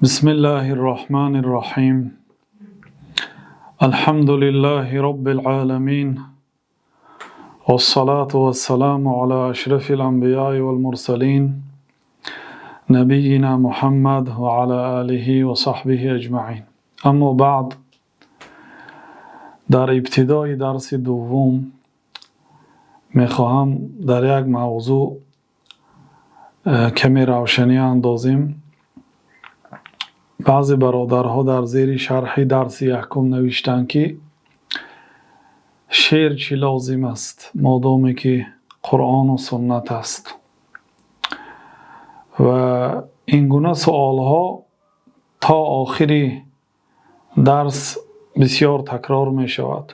بسم الله الرحمن الرحيم. الحمد لله رب العالمين، والصلاة والسلام على أشرف الأنبياء والمرسلين نبينا محمد وعلى آله وصحبه أجمعين. اما بعد، در ابتدای درس دوم میخواهم در یک موضوع کمی روشنی اندازیم. بعضی برادرها در زیر شرح درس یکم نوشتند که شعر چی لازم است مادامی که قرآن و سنت است، و این گونه سوال ها تا آخری درس بسیار تکرار می شود.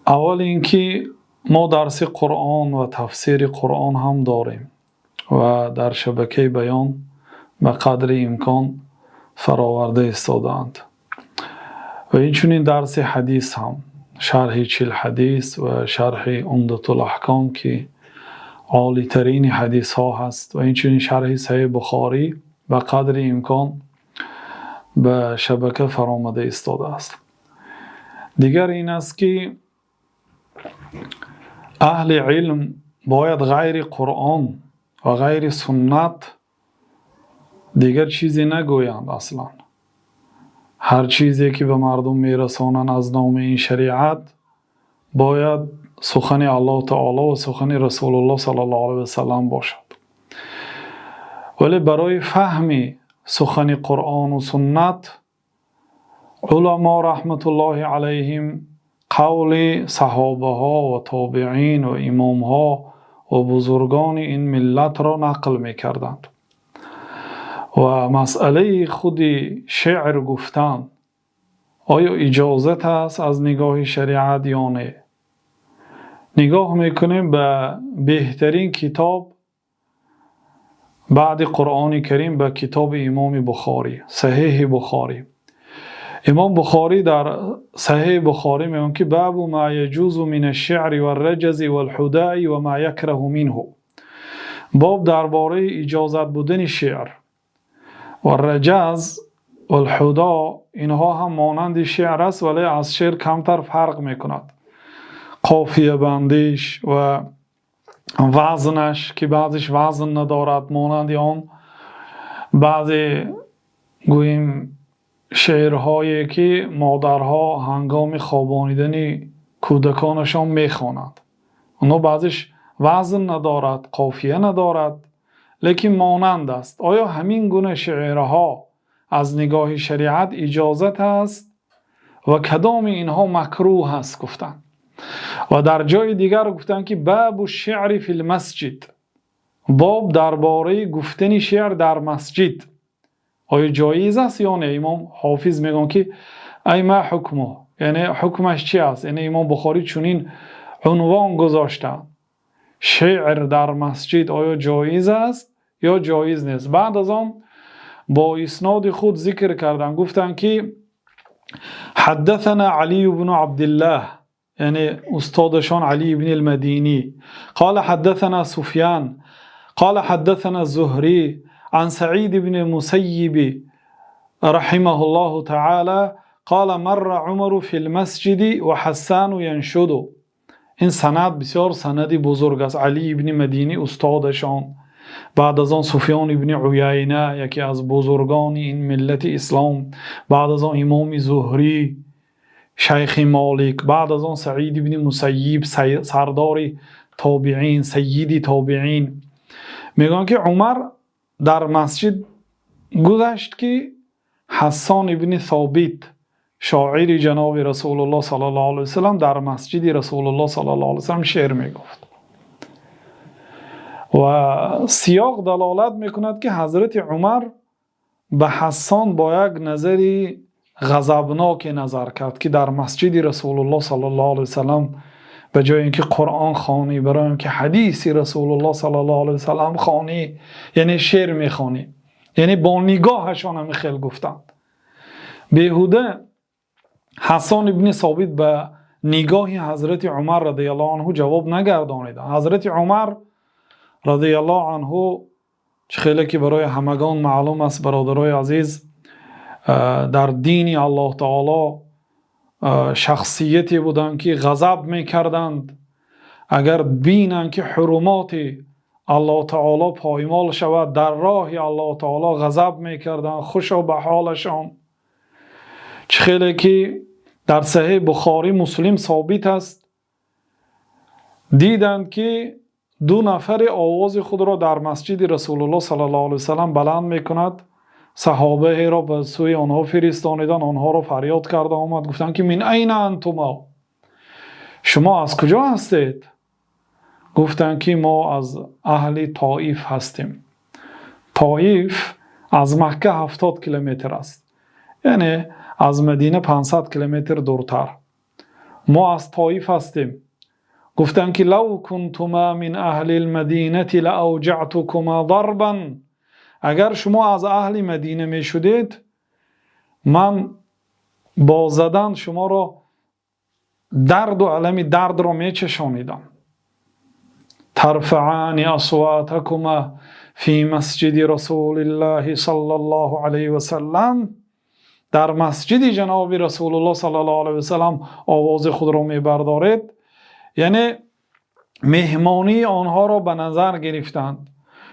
اول اینکه ما درس قرآن و تفسیر قرآن هم داریم و در شبکه بیان به قدر امکان فراورده استادند، و اینچنین درس حدیث هم، شرح 40 حدیث و شرح عمدة الاحکام که عالی ترین حدیث ها هست، و اینچنین شرح صحیح بخاری به قدر امکان به شبکه فرامده استاده است. دیگر این است که اهل علم باید غیر قرآن و غیر سنت دیگر چیزی نگویند. اصلا هر چیزی که به مردم میرسانند از نام این شریعت باید سخن الله تعالی و سخن رسول الله صلی الله علیه و سلم باشد. ولی برای فهم سخن قرآن و سنت، علما رحمت الله علیهم قول صحابه ها و تابعین و امام ها و بزرگان این ملت را نقل میکردند. و مسئله خود شعر گفتن آیا اجازت است از نگاه شریعت یا نه؟ نگاه میکنیم به بهترین کتاب بعد قرآن کریم، به کتاب امام بخاری، صحیح بخاری. امام بخاری در صحیح بخاری میگن که باب ما یجوز من الشعر والرجز والحداء و ما یکره منه، باب درباره اجازت بودن شعر و رجز و الحدا، اینها هم مانند شعر است ولی از شعر کمتر فرق میکند. قافیه بندیش و وزنش که بعضش وزن ندارد، مانند آن بعضی گوییم شعرهایی که مادرها هنگام خوابانیدن کودکانشان میخوانند، اونها بعضش وزن ندارد، قافیه ندارد، لیکن مانند است. آیا همین گونه شعرها از نگاه شریعت اجازت است و کدام اینها مکروه است گفتن؟ و در جای دیگر گفتن که باب الشعر فی المسجد، باب درباره گفتن شعر در مسجد آیا جایز است یا نه؟ امام حافظ میگن که ای ما حکمه، یعنی حکمش چی است؟ یعنی امام بخاری چنین عنوان گذاشته، شعر در مسجد آیا جایز است یا جایز نیست. بعد از آن با اسناد خود ذکر کردن، گفتن که حدثنا علی بن عبدالله، یعنی استادشان علی بن المدینی، قال حدثنا سفیان قال حدثنا زهری عن سعید بن مسیب رحمه الله تعالی قال مر عمر في المسجد و حسان ینشد. این سند بسیار سندی بزرگ است. علی ابن مدینی استادشان، بعد از آن سفیان ابن عیینه یکی از بزرگان این ملت اسلام، بعد از آن امام زهری شیخ مالک، بعد از آن سعید ابن مسیب سردار تابعین، سیدی تابعین. میگن که عمر در مسجد گذشت که حسان ابن ثابت شاعر جناب رسول الله صلی الله علیه وسلم در مسجد رسول الله صلی الله علیه وسلم شعر میگفت، و سیاق دلالت میکند که حضرت عمر به حسان با یک نظری غضبناک نظر کرد که در مسجد رسول الله صلی الله علیه وسلم به جای اینکه قرآن خوانی، برای اینکه حدیث رسول الله صلی الله علیه وسلم خوانی، یعنی شعر میخوانی، یعنی با نگاهشان هم خیلی گفتند. بیهوده حسان ابن ثابت به نگاه حضرت عمر رضی الله عنه جواب نگردانید. حضرت عمر رضی الله عنه خیلی که برای همگان معلوم است برادرای عزیز، در دین الله تعالی شخصیتی بودند که غضب میکردند اگر بینند که حرمات الله تعالی پایمال شود، در راه الله تعالی غضب میکردند، خوشا به حالشان. خیلی که در صحیح بخاری مسلم ثابت است، دیدند که دو نفر آواز خود را در مسجد رسول الله صلی الله علیه وسلم بلند میکند. صحابه را به سوی آنها فرستانیدند، آنها را فریاد کرده آمد، گفتند که من این انتما، شما از کجا هستید؟ گفتند که ما از اهل طائف هستیم. طائف از مکه 70 کیلومتر است، یعنی از مدینه 500 کیلومتر دورتر. ما از طائف هستیم. گفتند که لو کنتما من اهل المدینه لاوجعتکما ضربا، اگر شما از اهل مدینه می شدید من با زدن شما را درد و علم درد را می چشانیدم. ترفعان اصواتکما فی مسجد رسول الله صلی الله علیه و سلم، در مسجد جناب رسول الله صلی الله علیه و سلم آواز خود را می بردارید. یعنی مهمانی آنها را به نظر گرفتند.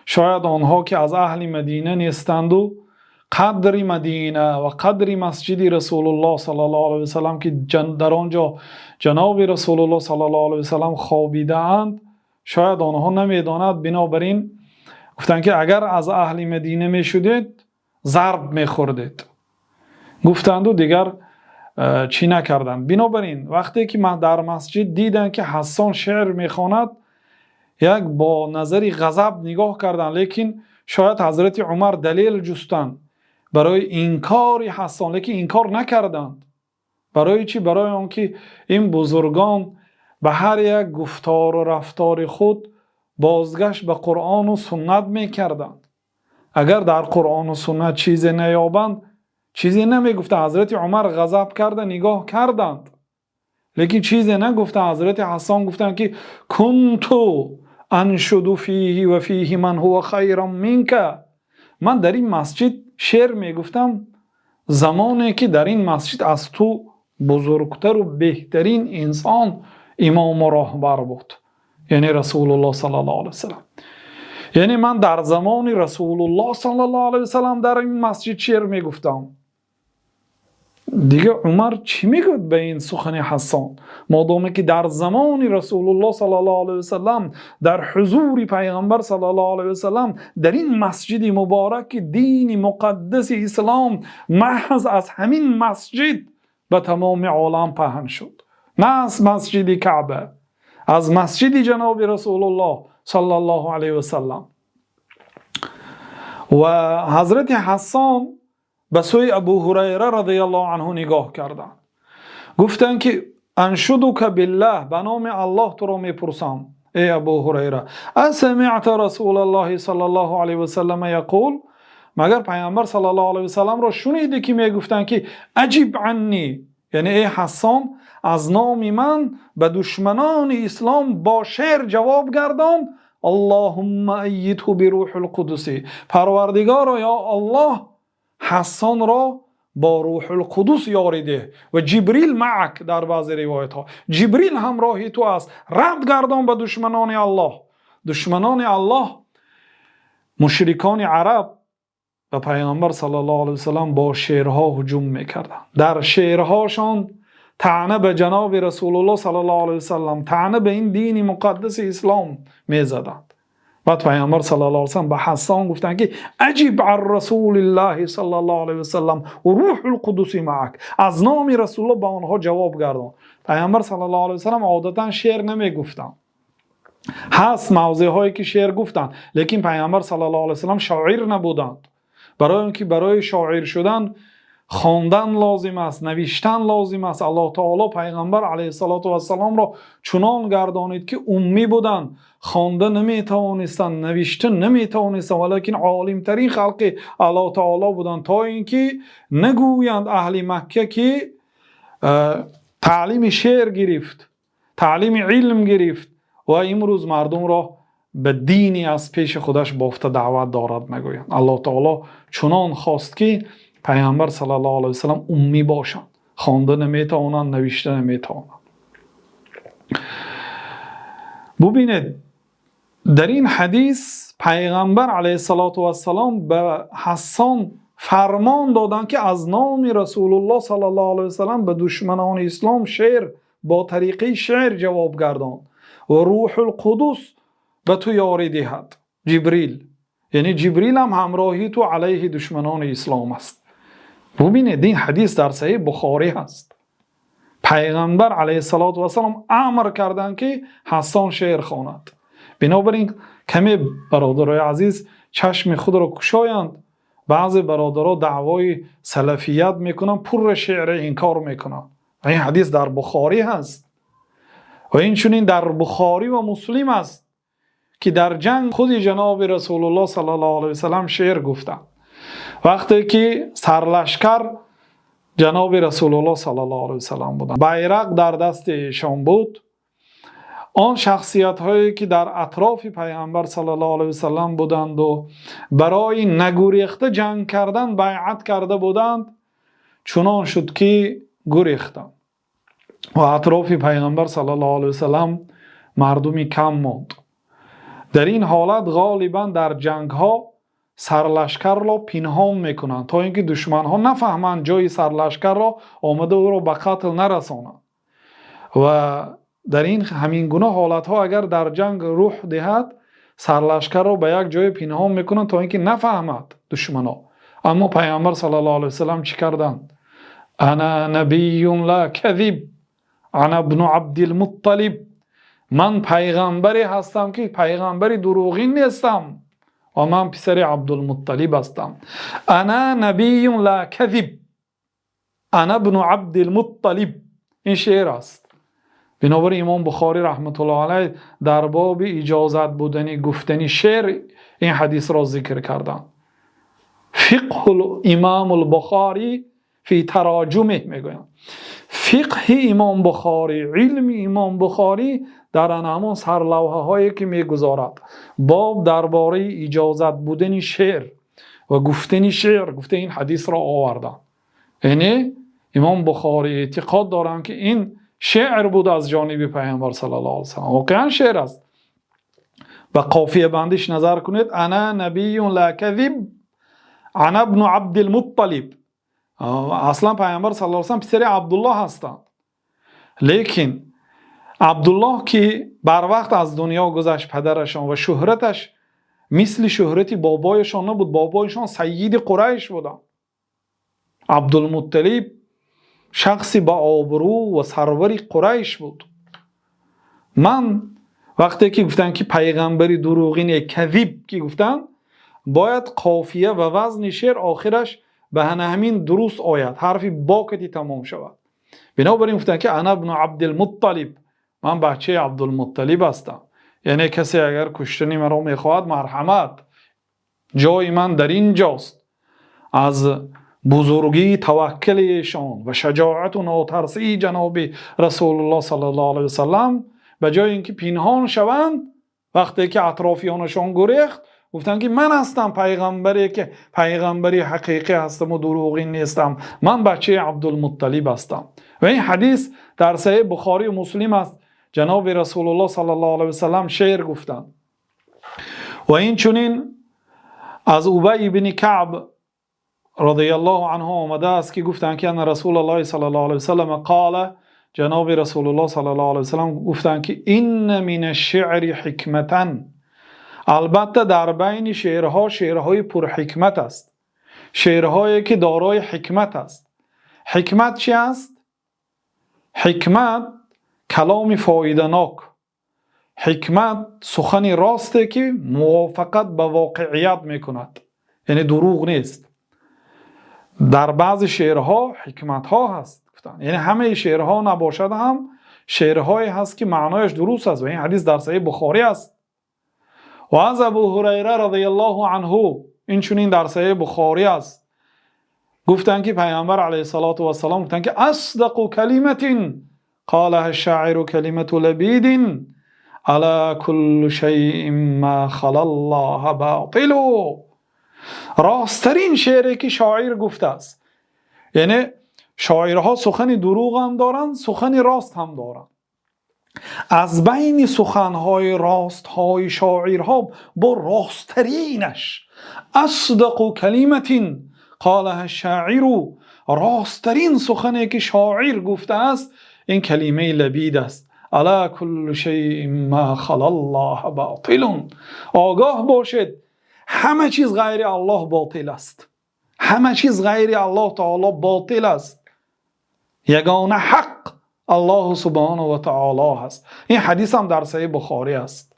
شاید آنها که از اهل مدینه نیستند و قدر مدینه و قدر مسجد رسول الله صلی الله علیه و سلم که در آنجا جناب رسول الله صلی الله علیه و سلم خوابیده اند، شاید آنها نمیداند. بنابراین گفتند که اگر از اهل مدینه می شدید ضرب می خوردید. گفتند و دیگر چی نکردند. بنابراین وقتی که من در مسجد دیدن که حسان شعر میخواند، یک با نظری غضب نگاه کردند، لیکن شاید حضرت عمر دلیل جستند برای انکار حسان، لیکن انکار نکردند. برای چی؟ برای آنکه این بزرگان به هر یک گفتار و رفتار خود بازگشت به قرآن و سنت میکردند. اگر در قرآن و سنت چیزی نیابند چیزی نمیگفته. حضرت عمر غضب کرده، نگاه کردند، لیکن چیزی نگفته. حضرت حسان گفتند که کنتو انشد فیه و فیه من هو خیر منک، من در این مسجد شعر میگفتم زمانی که در این مسجد از تو بزرگتر و بهترین انسان امام و راهبر بود، یعنی رسول الله صلی الله علیه وسلم. یعنی من در زمان رسول الله صلی الله علیه وسلم در این مسجد شعر میگفتم. دیگه عمر چی میگفت به این سخن حسان؟ مادامی که در زمان رسول الله صلی الله علیه وسلم در حضور پیغمبر صلی الله علیه وسلم در این مسجد مبارک دین مقدس اسلام محض از همین مسجد به تمام عالم پهن شد، نه از مسجد کعبه، از مسجد جناب رسول الله صلی الله علیه وسلم. و حضرت حسان به سوی ابو هریره رضی الله عنه نگاه کردند، گفتند که انشدک بالله، به نام الله تو را میپرسم ای ابو هریره، اسمعت رسول الله صلی الله علیه و سلم یقول، مگر پیامبر صلی الله علیه و سلم را شنیدی که میگفتند که عجب عنی، یعنی ای حسان از نام من به دشمنان اسلام با شعر جواب گردان، اللهم ایده بروح القدس، پروردگارا یا الله حسان را با روح القدس یاریده و جبریل معک، در بعض روایت ها جبریل همراهی تو است، رد گردان به دشمنان الله. دشمنان الله مشرکان عرب و پیغمبر صلی الله علیه وسلم با شعرها هجوم میکردند. در شعرهاشان طعنه به جناب رسول الله صلی الله علیه وسلم، طعنه به این دین مقدس اسلام میزدند. بعد پیامبر صلی الله علیه وسلم به حسان گفتند که عجب عن رسول الله صلی الله علیه وسلم و روح القدس معک، از نام رسول الله به آنها جواب گردان. پیامبر صلی الله علیه وسلم عادتا شعر نمیگفتند، هست موضع هایی که شعر گفتند، لیکن پیامبر صلی الله علیه وسلم شاعر نبودند. برای اینکه برای شاعر شدن خواندن لازم است، نوشتن لازم است. الله تعالی پیغمبر علیه السلام را چنان گردانید که امی بودند، خوانده نمیتوانستند، نوشته نمیتوانستند، ولیکن عالم ترین خلق الله تعالی بودند، تا اینکه نگویند اهل مکه که تعلیم شعر گرفت، تعلیم علم گرفت و امروز مردم را به دینی از پیش خودش بافته دعوت دارد نگویند. الله تعالی چنان خواست که پیامبر صلی الله علیه وسلم امی باشند، خوانده نمیتوانند، نوشته نمیتوانند. ببینید در این حدیث پیغمبر علیه السلام به حسان فرمان دادند که از نام رسول الله صلی الله علیه وسلم به دشمنان اسلام شعر با طریقه شعر جواب گردان و روح القدس به تو یاری دهد. جبریل، یعنی جبریل هم همراهی تو علیه دشمنان اسلام است. ببینید این حدیث در صحیح بخاری هست. پیغمبر علیه السلام امر کردند که حسان شعر خواند. بنابراین کمی برادرای عزیز چشم خود را گشایند. بعضی برادرها دعوای سلفیت میکنن، پر شعر انکار میکنن. این حدیث در بخاری هست و این چنین در بخاری و مسلم است که در جنگ خود جناب رسول الله صلی الله علیه وسلم شعر گفتند. وقتی که سرلشکر جناب رسول الله صلی الله علیه وسلم بودند، بیرق در دست ایشان بود، آن شخصیت هایی که در اطراف پیامبر صلی الله علیه وسلم بودند و برای نگریخته جنگ کردن بیعت کرده بودند، چنان شد که گریختند و اطراف پیامبر صلی الله علیه وسلم مردمی کم ماند. در این حالت غالبا در جنگ ها سرلشکر را پنهان میکنند تا اینکه دشمن ها نفهمند جای سرلشکر را، آمده او را به قتل نرسانند. و در این همین گونه حالت ها اگر در جنگ روح دهد، سرلشکر را به یک جای پنهان میکنند تا اینکه نفهمد دشمن ها. اما پیامبر صلی الله علیه وسلم چی کردند؟ انا نبی لا کذب، انا ابن عبد المطلب. من پیغمبری هستم که پیغمبری دروغین نیستم و من پسر عبدالمطلب هستم. انا نبی لا کذب، انا ابن عبد المطلب. این شعر است. بنابراین امام بخاری رحمت الله علیه در باب اجازت بودنی گفتنی شعر این حدیث را ذکر کردند. فقه الامام البخاری فی تراجمه میگویند. فقه امام بخاری، علم امام بخاری در همان سرلوحه هایی که میگذارد باب درباره اجازت بودن شعر و گفتن شعر، گفته این حدیث را آوردن. یعنی امام بخاری اعتقاد دارند که این شعر بود از جانب پیامبر صلی الله علیه وسلم. واقعا شعر است. و قافیه بندیش نظر کنید. انا نبی لا کذب، انا ابن عبد المطلب. اصلا پیامبر صلی الله علیه وسلم پسر عبدالله هستند. لیکن عبدالله که بر وقت از دنیا گذشت، پدرشان و شهرتش مثل شهرتی بابایشان نبود. بابایشان سید قریش بودند. عبدالمطلب شخصی با آبرو و سروری قریش بود. من وقتی که گفتن که پیغمبری دروغین کذب که گفتن، باید قافیه و وزن شعر آخرش به همین درست آید، حرف باکتی تمام شود. بنابراین گفتن که انا ابن عبد المطلب، من بچه عبدالمطلب هستم. یعنی کسی اگر کشتنی مرا میخواهد مرحمت، جای من در اینجاست. از بزرگی توکل ایشان و شجاعت و ناترسی جناب رسول الله صلی الله علیه وسلم، به جای اینکه پنهان شوند، وقتی که اطرافیانشان گریخت، گفتن که من هستم پیغمبری که پیغمبری حقیقی هستم و دروغین نیستم، من بچه عبدالمطلب هستم. و این حدیث در صحیح بخاری و مسلم است. جناب رسول الله صلی الله علیه وسلم شعر گفتند. و این چنین از ابی بن کعب رضی الله عنه آمده است که گفتند که ان رسول الله صلی الله علیه وسلم قال، جناب رسول الله صلی الله علیه وسلم گفتند که این من الشعر حکمتا. البته در بین شعرها شعرهای پر حکمت است، شعرهایی که دارای حکمت است. حکمت چی است؟ حکمت کلام فایده‌ناک، حکمت سخن راسته که موافقت به واقعیت میکند، یعنی دروغ نیست. در بعض شعرها حکمت ها هست، یعنی همه شعرها نباشد هم شعرهایی هست که معنایش درست است. و این حدیث در صحیح بخاری است. و از ابو هریره رضی الله عنه، این چنین در صحیح بخاری است، گفتند که پیامبر علیه الصلاة و السلام گفتند که اصدق کلمت قالها الشاعر کلمت لبید الا كل شیء ما خلا الله باطل. راسترین شعری که شاعر گفته است. یعنی شاعرها سخن دروغ هم دارند، سخن راست هم دارند. از بین سخنهای راستهای شاعرها با راسترینش اصدق کلمت قالها الشاعر، راسترین سخنی که شاعر گفته است این کلمه لبید است. الا کل شیء ما خلا الله باطل. آگاه باشید همه چیز غیر الله باطل است. همه چیز غیر الله تعالی باطل است. یگانه حق الله سبحانه و تعالی است. این حدیث هم در صحیح بخاری است.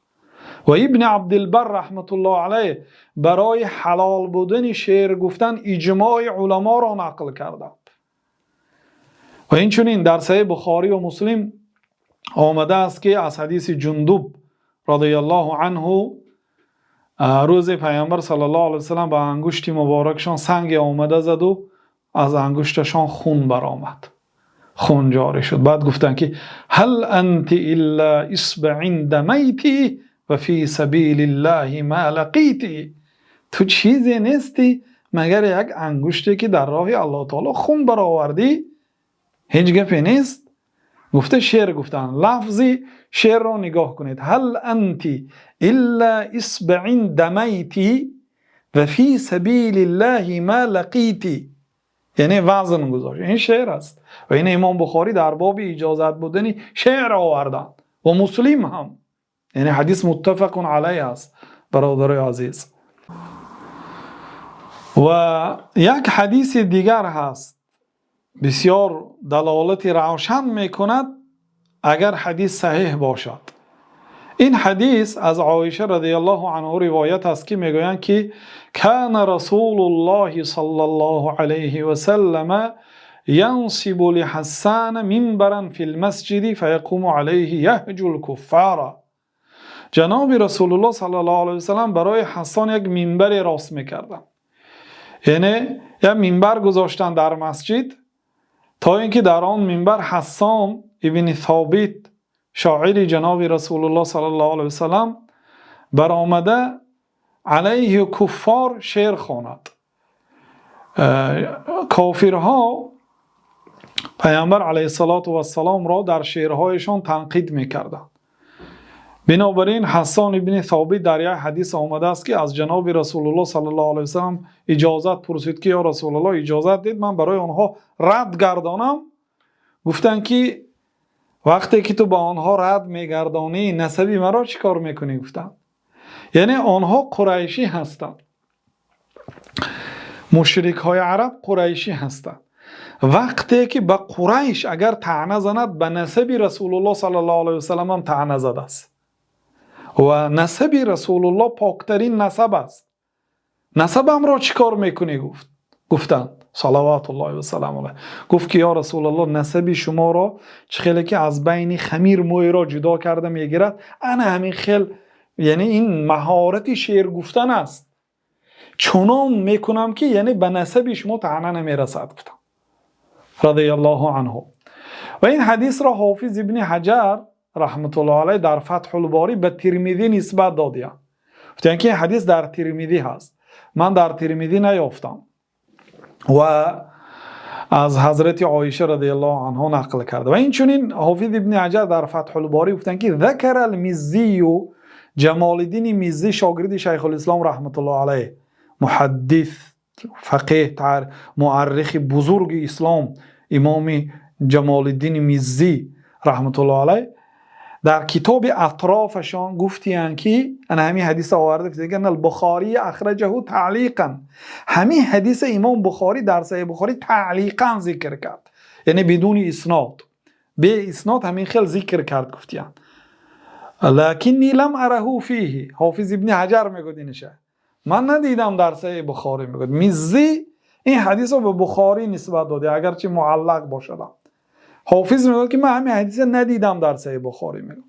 و ابن عبدالبر رحمت الله علیه برای حلال بودن شعر گفتن اجماع علما را نقل کرده. و این چنین در صحیح بخاری و مسلم آمده است که از حدیث جندب رضی الله عنه روز پیامبر صلی الله علیه وسلم با انگشت مبارکشان سنگ آمده زد و از انگشتشان خون برآمد، خون جاری شد. بعد گفتن که هل انت الا اصبع دمیتی و فی سبیل الله ما لقیتی. تو چیزی نیستی مگر یک انگشتی که در راه الله تعالی خون برآوردی. هیچ گپی نیست. گفته شعر گفتن، لفظی شعر را نگاه کنید. هل انت الا اصبع دمیتی و فی سبیل الله ما لقیتی، یعنی وزن گذاشت. این شعر است و این امام بخاری در باب اجازت بودن شعر آوردن و مسلم هم، یعنی حدیث متفق علیه است. برادر عزیز، و یک حدیث دیگر هست بسیار دلالت روشن میکند اگر حدیث صحیح باشد. این حدیث از عایشه رضی الله عنها روایت است که میگویند که کان رسول الله صلی الله علیه و سلم ینصب لحسان منبرا فی المسجد فیقوم علیه یهج الکفار. جناب رسول الله صلی الله علیه و سلم برای حسان یک منبر راست میکردند، یعنی یک منبر گذاشتن در مسجد تا اینکه در آن منبر حسان ابن ثابت شاعر جناب رسول الله صلی الله علیه و سلم برآمده علیه کفار شعر خواند. کافرها پیامبر علیه السلام را در شعرهایشان تنقید میکردند. بنابراین حسان ابن ثابت در یک حدیث آمده است که از جناب رسول الله صلی الله علیه و سلم اجازت پرسید که یا رسول الله اجازت دید من برای آنها رد گردانم. گفتن که وقتی که تو با آنها رد میگردانی نسبی مرا چی کار میکنی؟ گفتن یعنی آنها قریشی هستند، مشرک های عرب قریشی هستند. وقتی که به قریش اگر طعنه زند به نسب رسول الله صلی الله علیه و سلم هم طعنه زده است و نسب رسول الله پاکترین نسب است. نسبم را چی کار میکنی؟ گفتند صلوات الله و سلام علیه. گفت که یا رسول الله نسب شما را چخیلی که از بین خمیر موی را جدا کرده میگیرد انا همین خیل، یعنی این مهارت شعر گفتن است، چنان میکنم که یعنی به نسب شما طعنه نمیرسد. گفتم رضی الله عنه. و این حدیث را حافظ ابن حجر رحمت الله علیه در فتح الباری به ترمذی نسبت دادیم. گفتن که این حدیث در ترمذی هست، من در ترمذی نیافتم و از حضرت عایشه رضی الله عنها نقل کرده. و این چنین حافظ ابن حجر در فتح الباری گفتن که ذکر المزی، جمال الدین مزی شاگرد شیخ الاسلام رحمت الله علیه، محدث فقیه مورخ بزرگ اسلام، امام جمال الدین مزی رحمت الله علیه در کتاب اطرافشان گفتیان که انا همین حدیث آورده که البخاری اخرجه تعلیقا، همین حدیث امام بخاری در صحیح بخاری تعلیقا ذکر کرد، یعنی بدون اسناد، به اسناد همین خیل ذکر کرد. گفتیان لکنی لم اره فیه، حافظ ابن حجر میگه اینشه من ندیدم در صحیح بخاری. میگه مزی این حدیث رو به بخاری نسبت داده اگرچه معلق باشه. حافظ میگه که من همین حدیث ندیدم در صحیح بخاری. میگه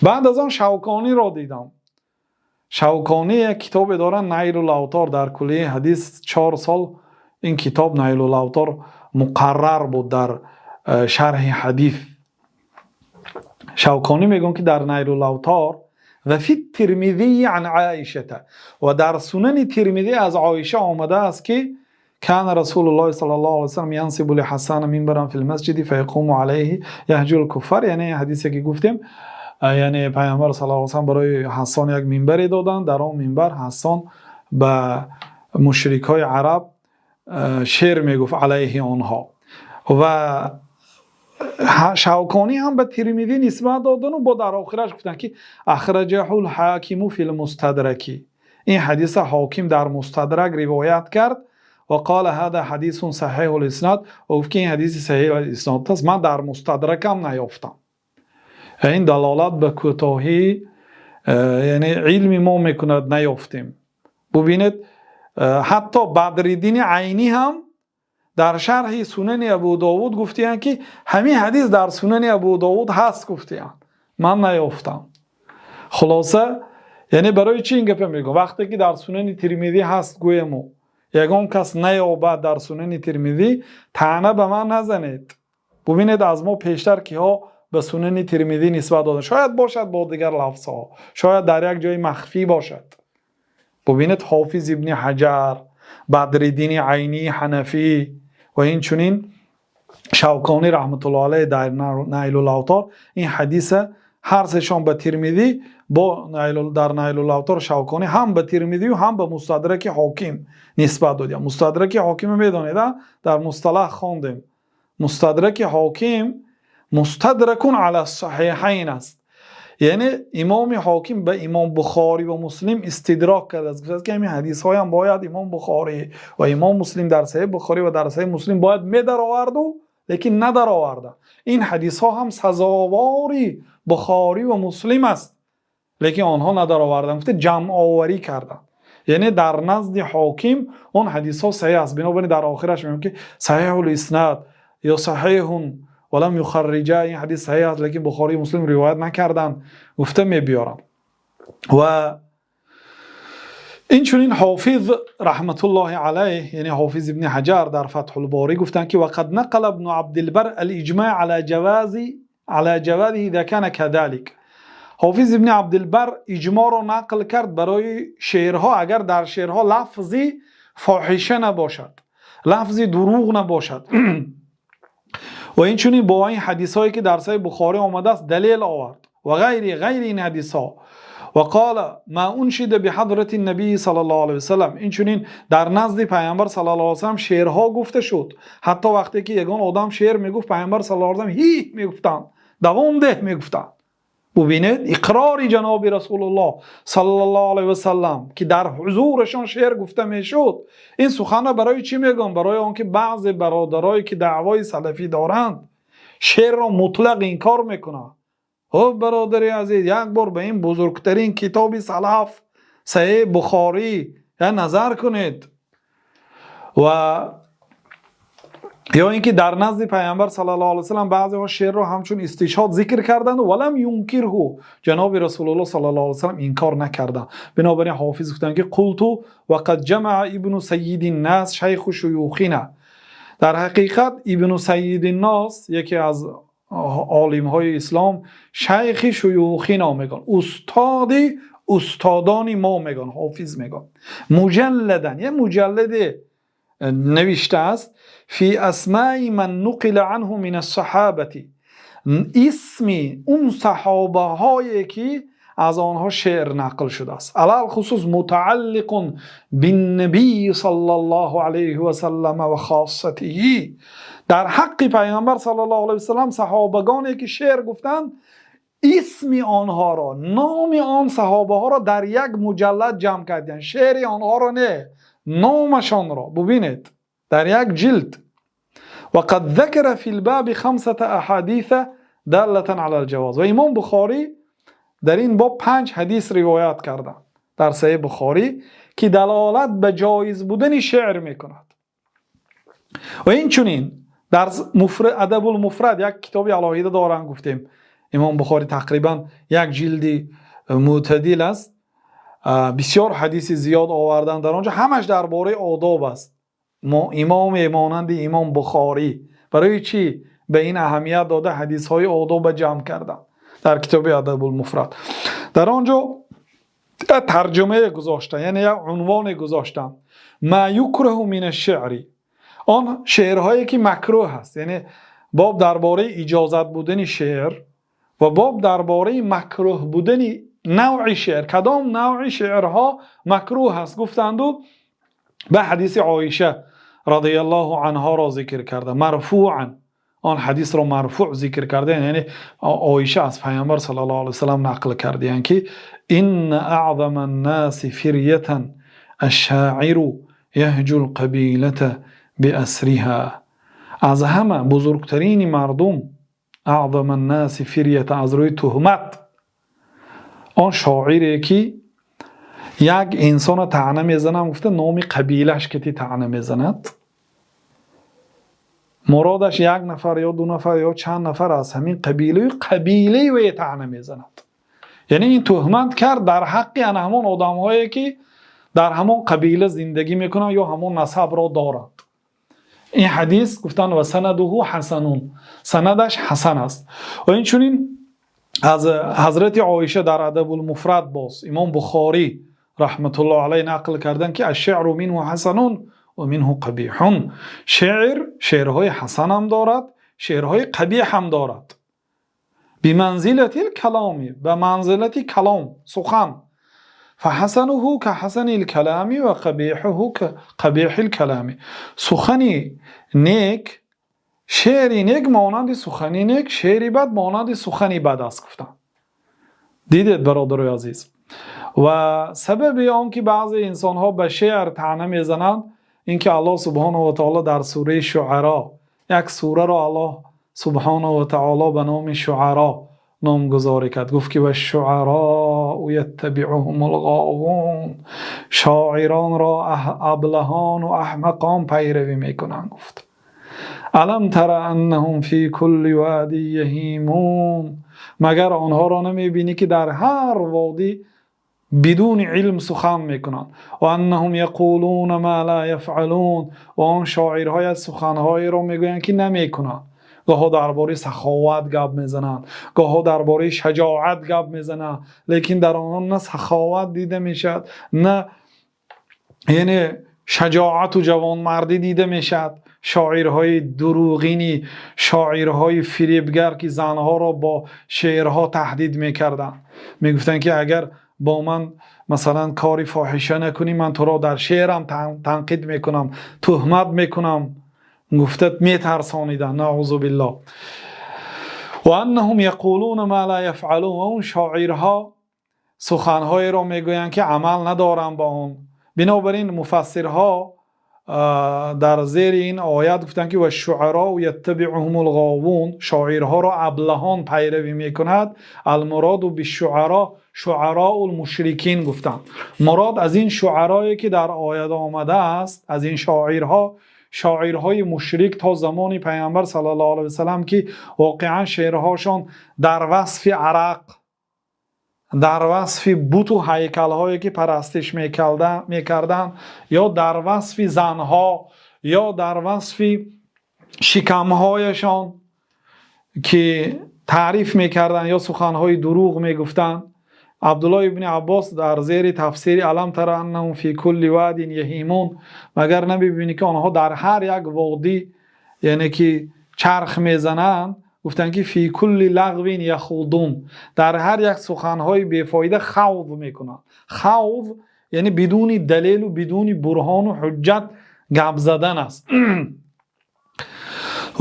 بعد از آن شوکانی را دیدم. شوکانی یک کتاب دارن نیل الاوطار، در کلیه حدیث 4 سال این کتاب نیل الاوطار مقرر بود در شرح حدیث. شوکانی میگن که در نیل الاوطار و فی الترمذی عن عایشه و در سنن ترمذی از عایشه آمده است که كان رسول الله صلی الله علیه و سلم ينصب لحسان منبرا في المسجد فيقوم عليه يهجو الكفار. یعنی حدیثی که گفتیم، یعنی پیامبر صلی الله علیه و سلم برای حسان یک منبری دادن، در آن منبر حسان به مشرکای عرب شعر میگفت علیه آنها. و شوکانی هم به ترمذی نسبت دادن و با در آخرش گفتن که اخرجه الحاکم فی المستدرک، این حدیث حاکم در مستدرک روایت کرد و قال هذا حدیث صحیح الاسناد، و گفت که این حدیث صحیح الاسناد است، من در مستدرکم نیافتم. این دلالت به کوتاهی یعنی علم ما میکند نیافتیم. ببینید حتی بدرالدین عینی هم در شرح سنن ابو داود گفتیان که همین حدیث در سنن ابو داود هست، گفتیان من نیافتم. خلاصه یعنی برای چی این گپ میگم؟ وقتی که در سنن ترمذی هست گویم یگان کس نیابد در سنن ترمذی، طعنه به من نزنید. ببینید از ما پیشتر که ها به سنن ترمذی نسبت دادن، شاید باشد با دیگر لفظها، شاید در یک جای مخفی باشد. ببینید حافظ ابن حجر، بدرالدین عینی حنفی و این چنین شوکانی رحمت الله علیه در نیل الاوطار این حدیث هر سهشان به ترمذی، با در نیل الاوطار شوکانی هم به ترمذی و هم به مستدرک حاکم نسبت دادیم. مستدرک حاکم میدانید در مصطلح خواندیم، مستدرک حاکم مستدرکون علی الصحیحین است. یعنی امام حاکم به امام بخاری و مسلم استدراک کرده است که همین حدیث های هم باید امام بخاری و امام مسلم در صحیح بخاری و در صحیح مسلم باید میدر آورد و لیکن ندر آورده. این حدیث ها هم سزاواری بخاری و مسلم است لیکن آنها ندر آوردن، گفته جمع آوری کردن. یعنی در نزد حاکم اون حدیث ها صحیح است، بنابراین در آخرش میگم که صحیح الاسناد یا صحیح ولم یخرجه، این حدیث صحیح است لیکن بخاری مسلم روایت نکردن، گفته میبیارم. و این چنین حافظ رحمت الله علیه یعنی حافظ ابن حجر در فتح الباری گفتن که وقد نقل ابن عبد البر الاجماع على جوازه اذا كان كذلك. حافظ ابن عبد البر اجماع رو نقل کرد برای شعرها اگر در شعرها لفظی فاحشه نباشد، لفظی دروغ نباشد. و این چونین با این حدیث هایی که در صحیح بخاری آمده است دلیل آورد و غیر این حدیث ها. و قال ما انشد بحضرت النبی صلی الله علیه و سلم، این چونین در نزد پیامبر صلی الله علیه و سلم شعرها گفته شد. حتی وقتی که یگان آدم شعر میگفت پیامبر صلی الله علیه و سلم هی میگفتن، دوام ده میگفتن. ببینید اقرار جناب رسول الله صلی الله علیه و سلم که در حضورشان شعر گفته میشد. این سخنه برای چی میگم؟ برای آنکه بعضی برادرایی که دعوای سلفی دارند شعر را مطلق انکار میکنند. خب برادری عزیز، یک بار به این بزرگترین کتاب سلف صحیح بخاری نظر کنید. و یا اینکه در نزد پیامبر صلی الله علیه و سلم بعضی ها شعر رو همچون استشهاد ذکر کردند ولم ینکره، جناب رسول الله صلی الله علیه و سلم انکار نکردند. بنابراین حافظ گفتن که قلت وقد جمع ابن سید الناس شیخ شیوخنا، در حقیقت ابن سید الناس یکی از عالم های اسلام شیخ شیوخنا میگن، استادان ما میگن، حافظ میگن. مجلدن یه مجلد نوشته است فی اسماء من نقل عنه من الصحابه، اسمی اون صحابه هایی که از آنها شعر نقل شده است، علل خصوص متعلق بالنبی صلی الله علیه و سلم و خاصته، در حق پیامبر صلی الله علیه و سلم صحابگانی که شعر گفتند اسم آنها را، نام آن صحابه ها را در یک مجلد جمع کردن، شعر آنها را نه، نامشان را. ببینید در یک جلد. وقد ذکر فی الباب 5 احادیث دالة علی الجواز، و امام بخاری در این باب 5 حدیث روایت کردند در صحیح بخاری که دلالت به جایز بودن شعر میکند. و این چنین در ادب المفرد یک کتابی الهیده دارن، گفتیم امام بخاری تقریبا یک جلدی معتدل است، بسیار حدیث زیاد آوردن در آنجا، همش درباره آداب است. امام مانند امام بخاری برای چی به این اهمیت داده حدیث های آداب جمع کردن؟ در کتاب ادب المفرد. در آنجا ترجمه گذاشتم، یعنی یک عنوان گذاشتم، ما یکره من الشعر، آن شعرهایی که مکروه هست، یعنی باب درباره اجازت بودن شعر و باب درباره مکروه بودن نوع شعر. کدام نوع شعرها مکروه هست گفتند و به حدیث عایشه رضی الله عنها را ذکر کرده، مرفوعا آن حدیث را مرفوع ذکر کرده، یعنی عایشه از پیامبر صلی الله علیه و سلم نقل کرده، یعنی که ان اعظم الناس فریه الشاعر یهجو القبیله باسرها، از همه بزرگترین مردم، اعظم الناس فریه از روی تهمت، آن شاعری که یک انسان طعنه میزنه، گفته نام قبیلش که طعنه میزند، مرادش یک نفر یا دو نفر یا چند نفر از همین قبیله و طعنه میزند، یعنی این تهمت کرد در حق همون آدم‌هایی که در همون قبیله زندگی میکنن یا همون نسب را دارند. این حدیث گفتن و سنده حسنون، سندش حسن است. و این چونین از حضرت عایشه در ادب المفرد باز امام بخاری رحمت الله علیه نقل کردن که الشعر منه حسنون و منه قبیح، شعرهای حسن هم دارد، شعرهای قبیح هم دارد. بمنزلت الکلامی، به منزلت کلام سخن، فحسنه كحسن الكلام و قبیحه كقبیح الكلام، سخنی نیک، شعری نیک مانند سخنی نیک، شعری بد مانند سخنی بد است گفتن. دیدید برادرای عزیز؟ و سبب آن که بعضی انسان ها به شعر طعنه میزنند این که الله سبحانه و تعالی در سوره شعرا، یک سوره را الله سبحانه و تعالی به نام شعرا نامگذاری کرد، گفت که و الشعراء یتبعهم الغاوون، شاعران را ابلهان و احمقان پیروی میکنند. گفت الم تر انهم فی کل وادی یهیمون، مگر آنها را نمیبینی که در هر وادی بدون علم سخن میکنند، و انهم یقولون ما لا یفعلون، و آن شاعرهای از سخنهایی را میگویند که نمیکنند. گاها درباره سخاوت گپ میزنند، گاها درباره شجاعت گپ میزنند، لیکن در آنها نه سخاوت دیده میشد، نه یعنی شجاعت و جوانمردی دیده میشد. شاعرهای دروغینی، شاعرهای فریبگر که زنها را با شعرها تهدید میکردند، میگفتند که اگر با من مثلا کاری فاحشه نکنی من تو را در شعرم تنقید میکنم، تهمت میکنم، گفتت میترسانیدن، نعوذ بالله. و انهم یقولون ما لا یفعلون، و اون شاعرها سخنهای را میگویند که عمل ندارن با اون. بنابراین مفسرها در زیر این آیت گفتن که و الشعراء یتبعهم الغاوون، شاعرها را ابلهان پیروی میکند. المراد بالشعراء شعراء المشرکین گفتن، مراد از این شعرایی که در آیت آمده است، از این شاعرهای مشرک تا زمان پیامبر صلی الله علیه و سلم که واقعا شعرهاشان در وصف عرق، در وصف بت و هیکل‌هایی که پرستش میکردن، یا در وصف زنها، یا در وصف شکمهایشان که تعریف میکردن، یا سخنهای دروغ میگفتن. عبدالله ابن عباس در زیر تفسیر الم تر انهم فی کل واد یهیمون، مگر نمیبینی که آنها در هر یک وادی یعنی که چرخ میزنن، گفتن که فی کل لغو یخوضون، در هر یک سخنهای بیفایده خوض میکنن. خوض یعنی بدون دلیل و بدون برهان و حجت گپ زدن است.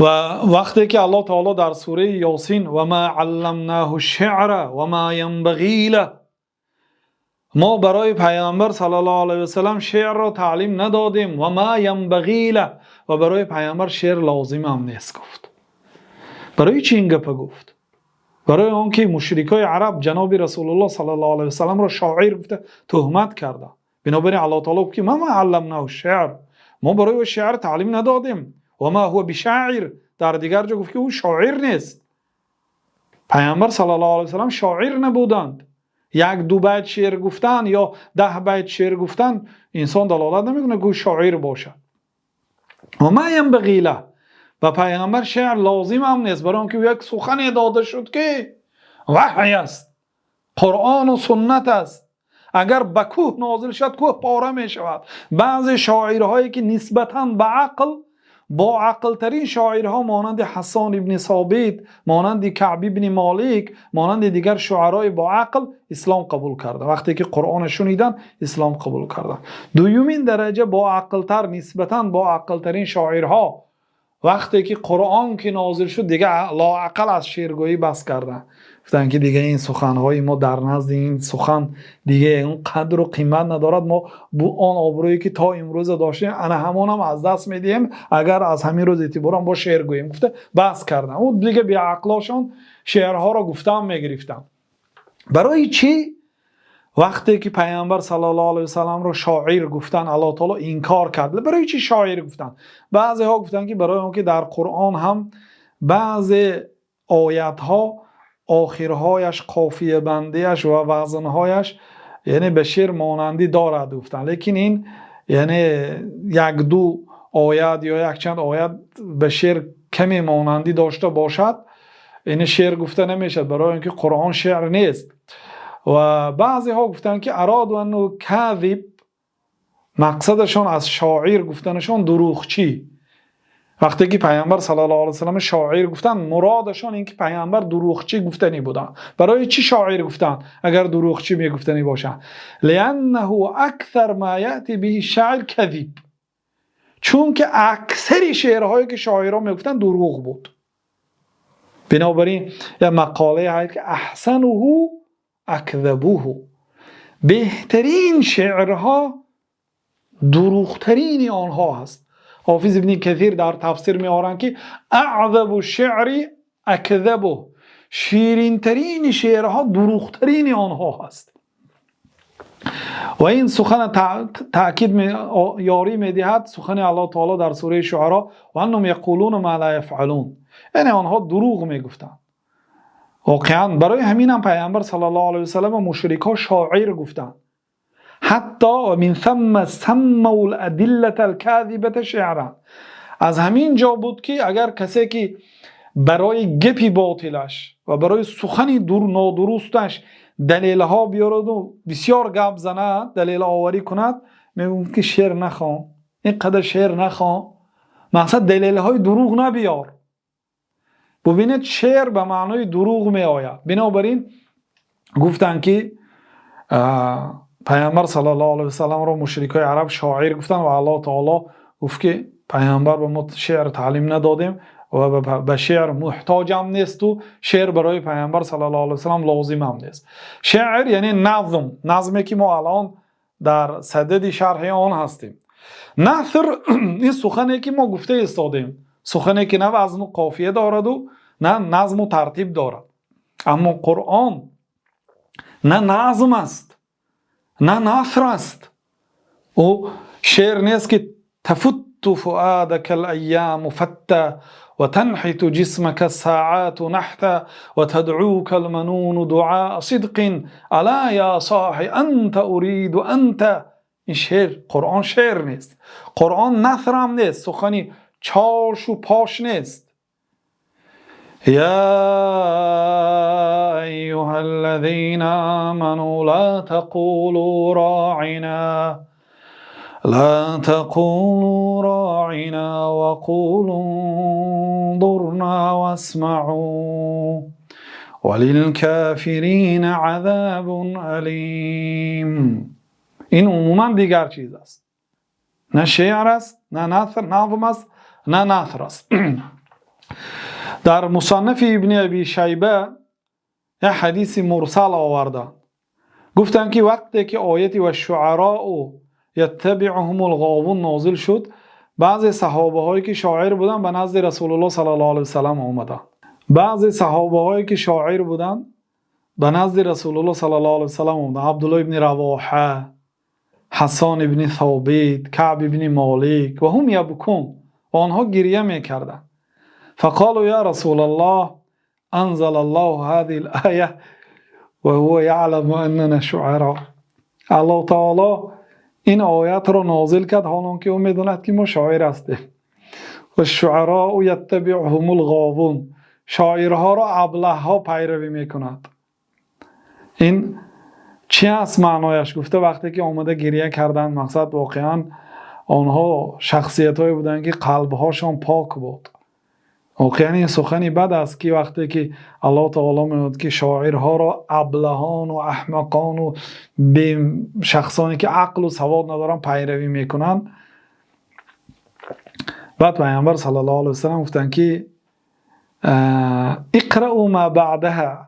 و وقتی که الله تعالی در سوره یاسین و ما علمناه الشعر و ما ينبغي له، ما برای پیامبر صلی الله علیه و سلم شعر را تعلیم ندادیم، و ما ينبغي له، و برای پیامبر شعر لازم هم نیست. گفت برای چی این گپ گفت؟ برای آنکه مشرکای عرب جناب رسول الله صلی الله علیه و سلم را شاعر گفته تهمت کرده. بنابراین الله تعالی گفت که ما علمناه الشعر، ما برای شعر تعلیم ندادیم، و ما هو بشاعر، در دیگر جا گفت که او شاعر نیست. پیامبر صلی الله علیه و سلم شاعر نبودند. یک دو بیت شعر گفتن یا 10 بیت شعر گفتن انسان دلالت نمیکنه که شاعر باشه. و ما ينبغي له، و پیامبر شعر لازم هم نیست، برای آنکه یک سخن داده شد که وحی است، قرآن و سنت است. اگر به کوه نازل شد کوه پاره می شود. بعضی شاعرهایی که نسبتاً به عقل، با عقل ترین شاعرها مانند حسان ابن ثابت، مانند کعب ابن مالک، مانند دیگر شعرای با عقل اسلام قبول کرده. وقتی که قرآن شنیدن اسلام قبول کردن. دومین درجه با عقل تر، نسبتاً با عقل ترین شاعرها، وقتی که قرآن که نازل شد دیگه لااقل از شعرگویی بس کردن. گفتن که دیگه این سخنهای ما در نزد این سخن دیگه اون قدر و قیمت ندارد، ما آن آبرویی که تا امروز داشتیم انا همون هم از دست میدیم اگر از همین روز اعتبار با شعر گوییم. گفته بس کردن. اون دیگه بی عقلاشون شعرها را گفتم میگرفتن. برای چی؟ وقتی که پیامبر صلی الله علیه و سلم رو شاعر گفتن، الله تعالی انکار کرد. برای چی شاعر گفتن؟ بعضی ها گفتن که برای اون که در قرآن هم بعضی آیات ها آخرهایش، قافیه بندیش و وزنهایش یعنی به شعر مانندی دارد گفتن، لیکن این یعنی یک دو آیت یا یک چند آیت به شعر کمی مانندی داشته باشد این شعر گفته نمیشد، برای اینکه قرآن شعر نیست. و بعضی ها گفتن که اراد و انه کاذب، مقصدشون از شاعر گفتنشون دروغچی. وقتی که پیامبر صلی الله علیه و سلم شاعر گفتن مرادشون این که پیامبر دروغچی گفتنی بودن. برای چی شاعر گفتن اگر دروغچی میگفتنی باشن؟ لانه اکثر ما یاتی به شعر کذب، چون که اکثر شعرهایی که شاعرها میگفتن دروغ بود. بنابراین یه مقاله هست که احسنه اکذبوه، بهترین شعرها دروغترین آنها هست. حافظ ابن کثیر در تفسیر می آورند که اعذب الشعر اکذبه، شیرین ترین شعرها دروغترین آنها هست. و این سخن تأکید یاری می دهد سخن الله تعالی در سوره شعراء و انهم یقولون ما لا یفعلون، یعنی آنها دروغ می گفتند. واقعا برای همین هم پیامبر صلی الله علیه و سلم و مشرکا شاعر گفتند. حتی من ثم سموا الادله الكاذبه شعرا، از همین جا بود که اگر کسی که برای گپی باطلش و برای سخنی نادرستش دلیل ها بیارد و بسیار گپ زند، دلیل آوری کند، میگم که شعر نخوان، اینقدر شعر نخوان، مقصد دلیل های دروغ نبیار. ببینید شعر به معنای دروغ می آید. بنابراین گفتن که پیامبر صلی الله علیه و سلم را مشرکای عرب شاعر گفتن و الله تعالی گفت که پیامبر به ما شعر تعلیم ندادیم و به شعر محتاجم نیست و شعر برای پیامبر صلی الله علیه و سلم لازم هم نیست. شعر یعنی نظمی که ما الان در صدد شرح آن هستیم. نثر این سخنی که ما گفته استادیم، سخنی که نه وزن و قافیه دارد و نه نظم و ترتیب دارد. اما قرآن نه نظم است نه نثر است. او شعر نیست که تفت فؤادك الأيام فتا وتنحت جسمك الساعات نحتا وتدعوك المنون دعاء صدق ألا يا صاحي أنت أريد أنت. این شعر، قرآن شعر نیست. قرآن نثر هم نیست، سخنی چاش و پاش نیست. يا أيها الذين آمنوا لا تقولوا راعنا وقولوا انظرنا واسمعوا وللكافرين عذاب أليم. این عموما دیگر چیز است، نه شعر است نه نظم است نه نثر است. در مصنف ابن ابی شیبه یک حدیث مرسل آوردند. گفتند که وقتی که آیت و شعراء یتبعهم الغاوون نازل شد، بعضی صحابه هایی که شاعر بودن به نزد رسول الله صلی الله علیه و سلم آمدند. بعضی صحابه هایی که شاعر بودن به نزد رسول الله صلی الله علیه و سلم آمدند. عبدالله ابن رواحه، حسان ابن ثابت، کعب ابن مالک و هم یبکون، و آنها گریه میکردند. فقالوا يا رسول الله انزل الله هذه الآية وهو يعلم اننا شعراء. الله تعالی این آیت را نازل کرد حالان که او میداند که ما شاعر هستیم. و شعراء یتبعهم الغاوون، شاعرها را ابله ها پیروی میکند. این چی است معنایش؟ گفته وقتی که آمده گریه کردن، مقصد واقعا آنها شخصیت هایی بودن که قلب هاشون پاک بود. واقعا این سخنی بد است که وقتی که الله تعالی میگوید که شاعرها را ابلهان و احمقان و به شخصانی که عقل و سواد ندارن پیروی میکنن. بعد پیامبر صلی الله علیه و سلم گفتن که اقرأوا ما بعدها،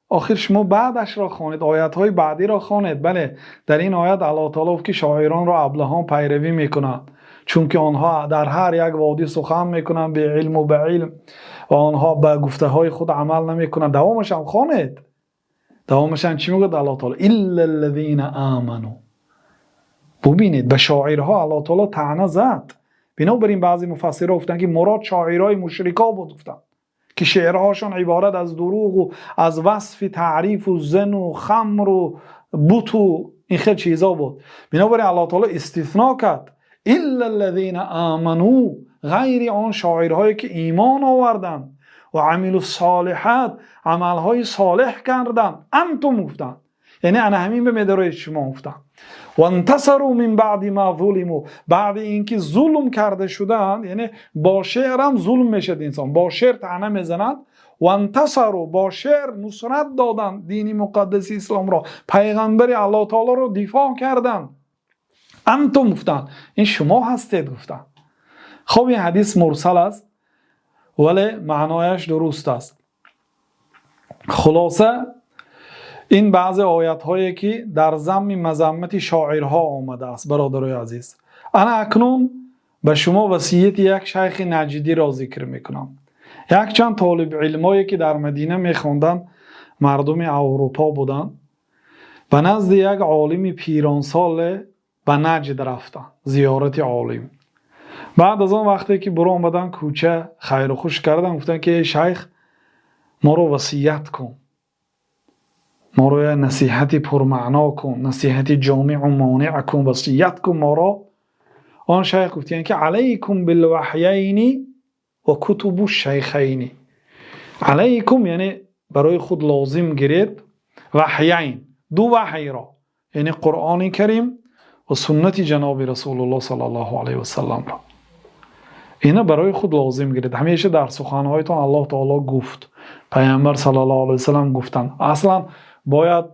آخر شما بعدش را خوانید، آیات های بعدی را خوانید. بله، در این آیات الله تعالی که شاعران را ابلهان پیروی میکنند، چون که آنها در هر یک وادی سخن میکنند به علم و به علم و آنها به گفته های خود عمل نمیکنند. دوامش هم خوانید. دوامش هم چی میگه الله تعالی؟ الا الذين آمنوا. ببینید به شاعرها الله تعالی طعنه زد. بنابراین بعضی مفسرها گفتن که مراد شاعرای مشرکا بود، گفتن که شعرهاشون عبارت از دروغ و از وصف تعریف و زن و خمر و بت و این خیلی چیزا بود. بنابراین الله تعالی استثناء کرد الا الذين آمنوا، غیر آن شاعرهایی که ایمان آوردند و عملوا الصالحات، عملهای صالح کردند. انتم گفتن، یعنی انا همین به مدارای شما گفتن. و انتصروا من بعد ما ظلموا، بعد اینکه ظلم کرده شدند، یعنی با شعر هم ظلم میشد انسان، با شعر طعنه میزنند. و انتصروا، با شعر نصرت دادن دین مقدس اسلام را، پیغمبر الله تعالی را دفاع کردند. انتم گفتن، این شما هستید گفتن. خب این حدیث مرسل است ولی معنایش درست است. خلاصه این بعض آیات هایی که در ذم مذمت شاعرها آمده است. برادرای عزیز، انا اکنون به شما وصیت یک شیخ نجدی را ذکر میکنم. یک چند طالب علمایی که در مدینه میخوندن، مردم اروپا بودن، به نزد یک عالم پیرانسال به نجد رفتن زیارت عالم. بعد از آن وقتی که برو آمدن کوچه خیر و خوش کردن، گفتن که شیخ ما رو وصیت کن، ما رو نصیحت پرمعنا کن، نصیحت جامع و مانع کن، وصیت کن ما را. آن شیخ گفتن که علیکم بالوحیین و کتب الشیخین. علیکم یعنی برای خود لازم گیرید وحیین، دو وحی را، یعنی قرآن کریم و سنت جناب رسول الله صلی الله علیه و سلم را. اینا برای خود لازم گیرید. همیشه در سخنهایتان الله تعالی گفت، پیامبر صلی الله علیه و سلم گفتند. اصلا باید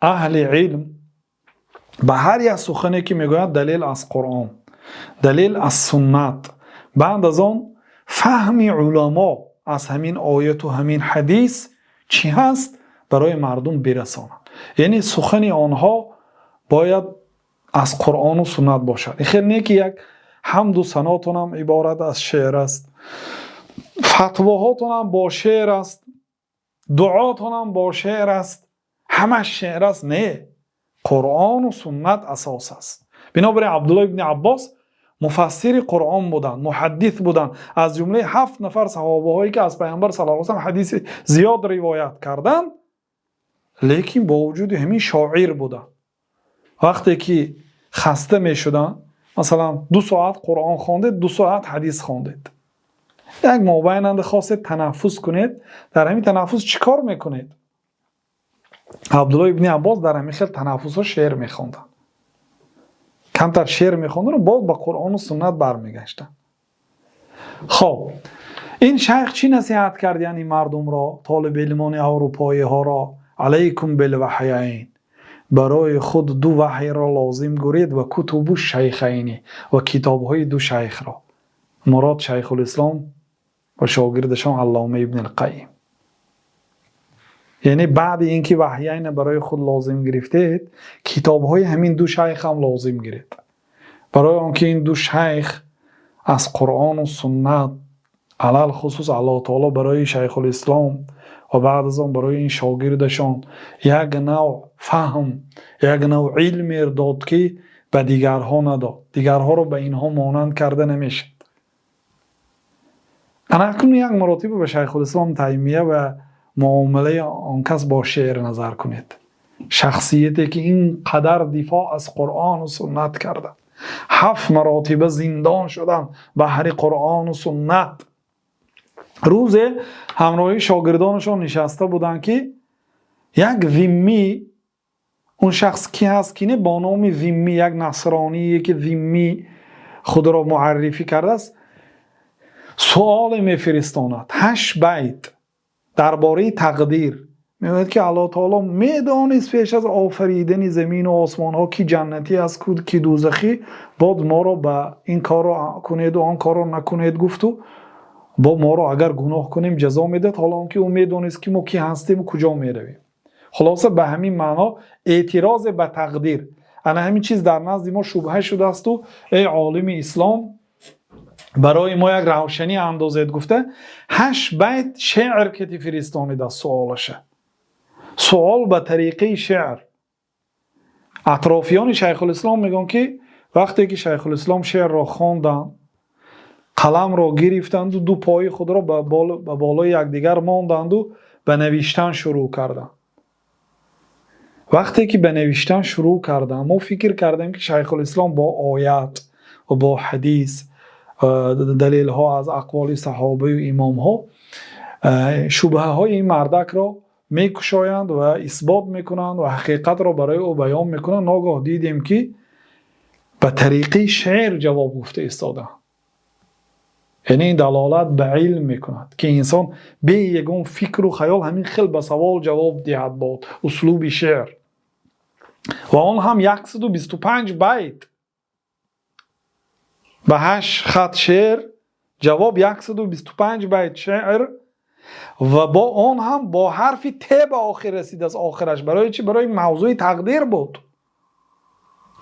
اهل علم به هر یک سخنی که میگوید دلیل از قرآن، دلیل از سنت، بعد از آن فهم علما از همین آیت و همین حدیث چی هست برای مردم برسانند. یعنی سخن آنها باید از قرآن و سنت باشد. خیلی نه که یک حمد و ثناتون هم عبارت از شعر است، فتواهاتون هم با شعر است، دعاتون هم با شعر است، همه شعر است. نه، قرآن و سنت اساس است. بنابراین عبدالله ابن عباس مفسر قرآن بودند، محدث بودند، از جمله 7 نفر صحابه هایی که از پیامبر صلی الله علیه و سلم حدیث زیاد روایت کردند، لیکن با وجود همین شاعر بودند. وقتی که خسته می شدن، مثلا 2 ساعت قرآن خواندید، 2 ساعت حدیث خواندید، یک مابین خواستید تنفس کنید، در همین تنفس چیکار میکنید؟ عبدالله ابن عباس در همین خیلی تنفس ها شعر میخوندن، کمتر شعر میخوندن و بعد به قرآن و سنت برمیگشتن. خب این شیخ چی نصیحت کرد؟ یعنی مردم را، طالب علمان اروپایی ها را، علیکم بالوحیین، برای خود 2 وحی را لازم گیرید و کتب الشیخین و کتاب های 2 شیخ را. مراد شیخ الاسلام و شاگردشان علامه ابن القیم. یعنی بعد اینکه وحیین برای خود لازم گرفتید، کتاب های همین 2 شیخ هم لازم گیرید، برای آنکه این 2 شیخ از قرآن و سنت، علل خصوص الله تعالی برای شیخ الاسلام و بعد از آن برای این شاگردشان یک نوع فهم، یک نوع علم ارداد که به دیگرها نداد، دیگرها رو به اینها مانند کرده نمیشد. انا اکنون یک مراتب به شیخ الاسلام تیمیه و معامله آن کس با شعر نظر کنید. شخصیتی که این قدر دفاع از قرآن و سنت کرده، 7 مراتب زندان شدن بهر قرآن و سنت. روز همراهی شاگردانشان نشسته بودن که یک ذمی، اون شخص کی هست که با نام ذمی، یک نصرانی که ذمی خود را معرفی کرده است، سوال میفرستاند 8 بیت درباره تقدیر. میگوید که الله تعالی میدانست پیش از آفریدن زمین و آسمان ها کی جنتی است کی دوزخی، بعد ما را به این کار را کنید و آن کار را نکنید گفت و با ما را اگر گناه کنیم جزا میداد، حالا اون که او میدانست که ما کی هستیم و کجا میرویم. خلاصه به همین معنا اعتراض به تقدیر، انا همین چیز در نزد ما شبهه شده است و ای عالم اسلام برای ما یک روشنی اندازید. گفته 8 بیت شعر که فرستانید از سوالشه، سوال به طریقه شعر. اطرافیان شیخ الاسلام میگن که وقتی که شیخ الاسلام شعر را خواندن، قلم را گرفتند و دو پای خود را به بالای یکدیگر ماندند و به نوشتن شروع کردند. وقتی که به نوشتن شروع کردم ما فکر کردیم که شیخ الاسلام با آیات و با حدیث دلیل ها از اقوال صحابه و امام ها شبهه های این مردک را میکشایند و اثبات میکنند و حقیقت را برای او بیان میکنند. ناگاه دیدیم که به طریقه شعر جواب گفته ایستادند. یعنی این دلالت به علم میکند که انسان به یگان فکر و خیال همین خیل به سوال جواب دهد با اسلوب شعر، و آن هم 125 بیت به 8 خط شعر جواب 125 بیت شعر، و با آن هم با حرف ت به آخر رسید از آخرش. برای چی؟ برای موضوع تقدیر بود.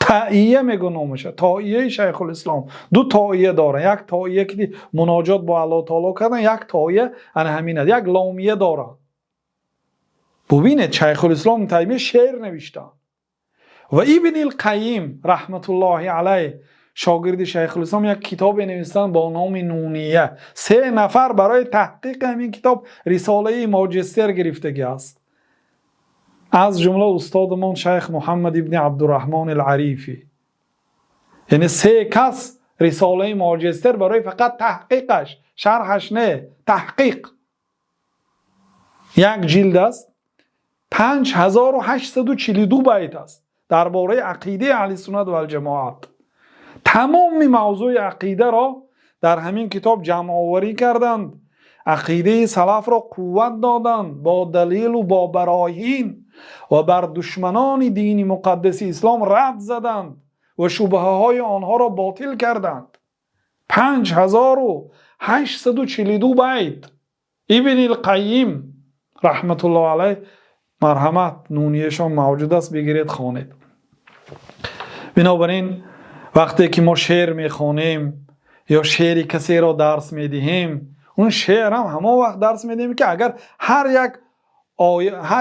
تائیه میگه نامشه، تائیه شیخ الاسلام. 2 تائیه داره، یک تائیه که مناجات با الله تعالی کردن، یک تائیه انا همینه، یک لامیه داره. ببینید شیخ الاسلام تیمیه شعر نوشتن و ابن القیم رحمت الله علیه شاگرد شیخ الاسلام یک کتاب نوشتن با نام نونیه. 3 نفر برای تحقیق همین کتاب رساله ماجستر گرفتگی است، از جمله استادمان شیخ محمد ابن عبدالرحمن العریفی. یعنی 3 کس رساله ماجستر برای فقط تحقیقش، شرحش نه، تحقیق. یک جلد است، 5842 بیت است درباره عقیده اهل سنت و الجماعت. تمام موضوع عقیده را در همین کتاب جمع آوری کردند، عقیده سلف را قوت دادند با دلیل و با براهین، و بر دشمنان دین مقدس اسلام رد زدند و شبهه های آنها را باطل کردند. 5842 بیت. ابن القیم رحمت الله علیه مرحمت نونیشان موجود است، بگیرید خوانید. بنابراین وقتی که ما شعر میخوانیم یا شعری کسی را درس میدهیم، اون شعر هم همه وقت درس میدهیم که اگر هر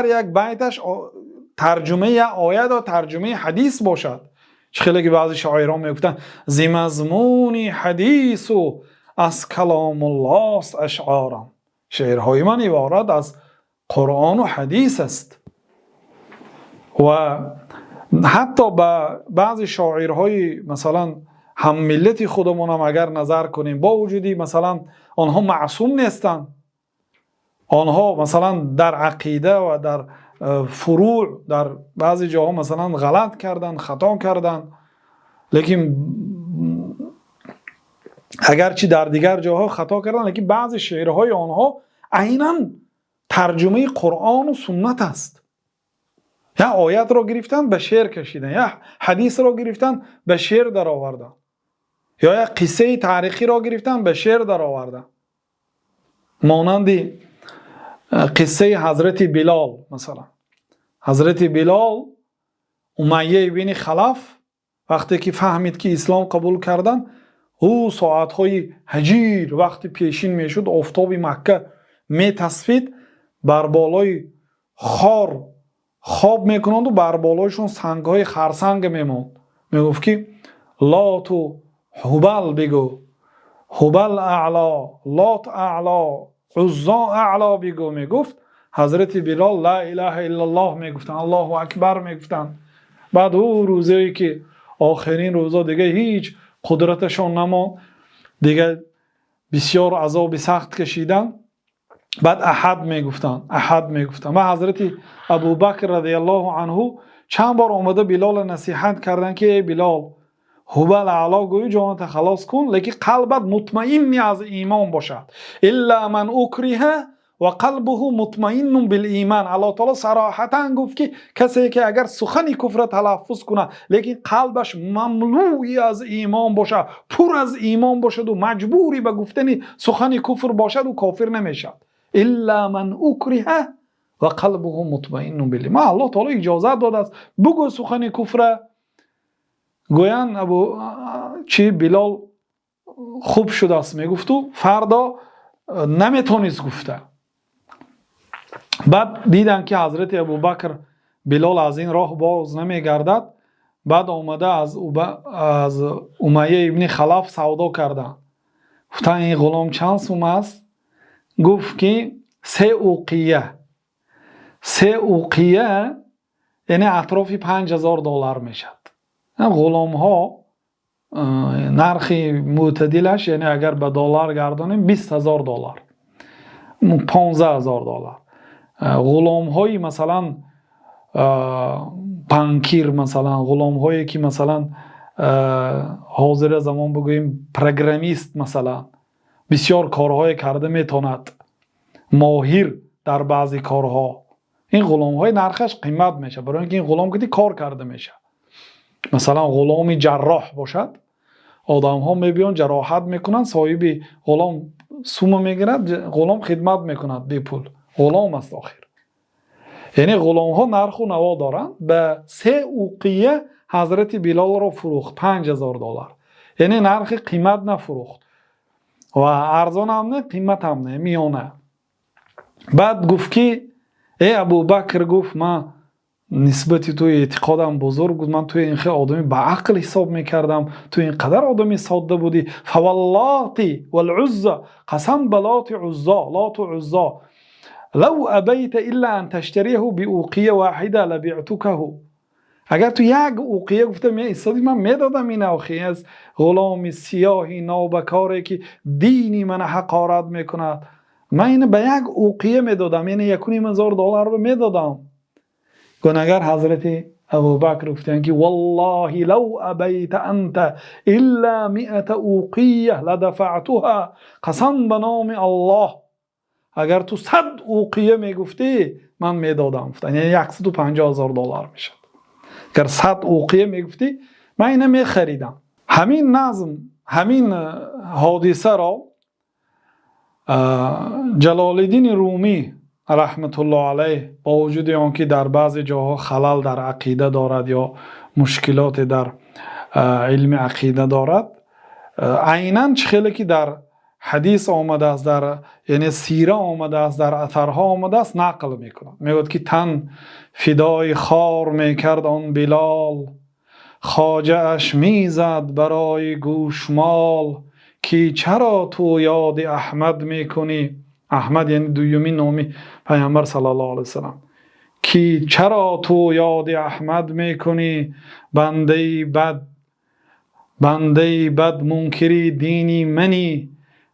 یک بیتش ترجمه یا آیت و ترجمه حدیث باشد. خیلی که بعضی شاعران میگفتن زی مضمونی حدیث و از کلام الله است اشعارم، شعرهای من عبارت از قرآن و حدیث است. و حتی به بعضی شاعرهای مثلا هم ملت خودمون هم اگر نظر کنیم، با وجودی مثلا آنها معصوم نیستند، آنها مثلا در عقیده و در فروع در بعضی جاها مثلا غلط کردن، خطا کردن، لیکن اگرچه در دیگر جاها خطا کردن، لیکن بعضی شعرهای آنها عیناً ترجمه قرآن و سنت است. یا آیت را گرفتن به شعر کشیدن، یا حدیث را گرفتن به شعر در آوردن، یا یک قصه تاریخی را گرفتن به شعر در آوردن. مانند قصه حضرت بلال، مثلا حضرت بلال امیه بن خلف وقتی که فهمید که اسلام قبول کردن، او ساعتهای هجیر وقتی پیشین میشد آفتاب مکه میتصفید، بر بالای خار خواب میکنند و بر بالایشون سنگهای خرسنگ میموند. میگفت که لات و هبل بگو، هبل اعلا، لات اعلا، عزا اعلا بگو. میگفت حضرت بلال لا اله الا الله میگفتن، الله اکبر میگفتن. بعد او روزی که آخرین روزا دیگه هیچ قدرتشون نماند، دیگه بسیار عذاب سخت کشیدن، بعد احد میگفتن، احد میگفتن. و حضرت ابوبکر رضی الله عنه چند بار اومده بلال نصیحت کردن که ای بلال، هبل اعلا گوی جانت خلاص کن، لیکن قلبت مطمئنی از ایمان باشد. الا من اکره و قلبه مطمئن بالایمان. الله تعالی صراحتا گفت که کسی که اگر سخنی کفر تلفظ کنه لیکن قلبش مملوئی از ایمان باشه، پر از ایمان باشد و مجبوری به گفتن سخنی کفر باشد و کافر نمیشد. الا من اکره و قلبه مطمئن بالایمان. الله تعالی اجازه داده است بگو سخنی کفر. گویان ابو چی بلال خوب شده است میگفت و فردا نمیتونست گفته. بعد دیدن که حضرت ابوبکر بلال از این راه باز نمیگردد، بعد آمده از امیه ابن خلف سودا کردن. گفتن این غلام چند سوم است؟ گفت که 3 اوقیه. 3 اوقیه یعنی اطراف $5000 میشد. غلام ها نرخ معتدلش یعنی اگر به دلار گردانیم $20000، $15000. غلام های مثلا بانکیر، مثلا غلام هایی که مثلا حاضر زمان بگوییم پروگرامیست، مثلا بسیار کارهای کرده میتوند، ماهر در بعضی کارها، این غلام های نرخش قیمت میشه، برای اینکه این غلام کدی کار کرده میشه. مثلا غلام جراح باشد، آدم ها میبیان جراحت میکنن، صاحب غلام سوم میگیرد، غلام خدمت میکند بی پول، غلام است آخر. یعنی غلام ها نرخ و نوا دارند. به 3 اوقیه حضرت بلال را فروخت، $5000. یعنی نرخ قیمت نفروخت و ارزان هم نه، قیمت هم نه، میانه. بعد گفت که ای ابوبکر، گفت من نسبت تو اعتقادم بزرگ بود، من تو این خیلی آدمی با عقل حساب میکردم، تو اینقدر آدمی ساده بودی. فواللاتی والعزى، قسم بلات عزا، لات و عزا، لو ابیت الا ان تشتریه باوقیه واحده لبیعتکه. اگر تو یک اوقیه گفته می ایستادی، من میدادم این اوقیه از غلام سیاهی نابکاری که دینی من حقارت میکند، من این به یک اوقیه میدادم، یعنی $1,500 رو میدادم. گناهگر حضرت ابوبکر گفتن که والله لو ابیت انت الا 100 اوقیه لدفعتها، قسم به نام الله اگر تو 100 اوقیه میگفتی من میدادم. یعنی $150,000 میشد. اگر 100 اوقیه میگفتی من اینه میخریدم. همین نظم، همین حادثه را جلال الدین رومی رحمت الله علیه با وجود آنکه در بعضی جاها خلل در عقیده دارد یا مشکلات در علم عقیده دارد، عیناً خیلی که در حدیث آمده است، در یعنی سیره آمده است، در اثرها آمده است، نقل میکند. میگوید که تن فدای خار میکرد آن بلال، خواجه اش میزد برای گوشمال، که چرا تو یاد احمد میکنی؟ احمد یعنی دویمین نامی پیامبر صلی الله علیه وسلم. که چرا تو یاد احمد میکنی؟ بنده بد منکری دینی منی،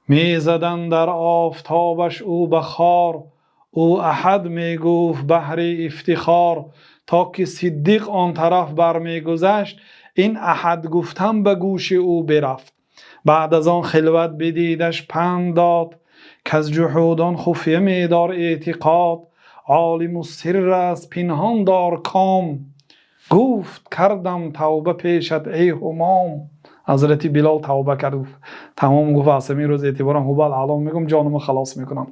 میزدن در آفتابش او بخار، او احد میگفت بهر افتخار، تا که صدیق آن طرف برمیگذشت، این احد گفتم به گوش او برفت. بعد از آن خلوت بدیدش پند داد، که از جحودان خفیه میدار اعتقاد، عالم و سر است پنهان دار کام، گفت کردم توبه پیشت ای همام. حضرت بلال توبه کرد، تمام گفت از همین روز اعتبارم هبل اعلام میگم جانم خلاص میکنم.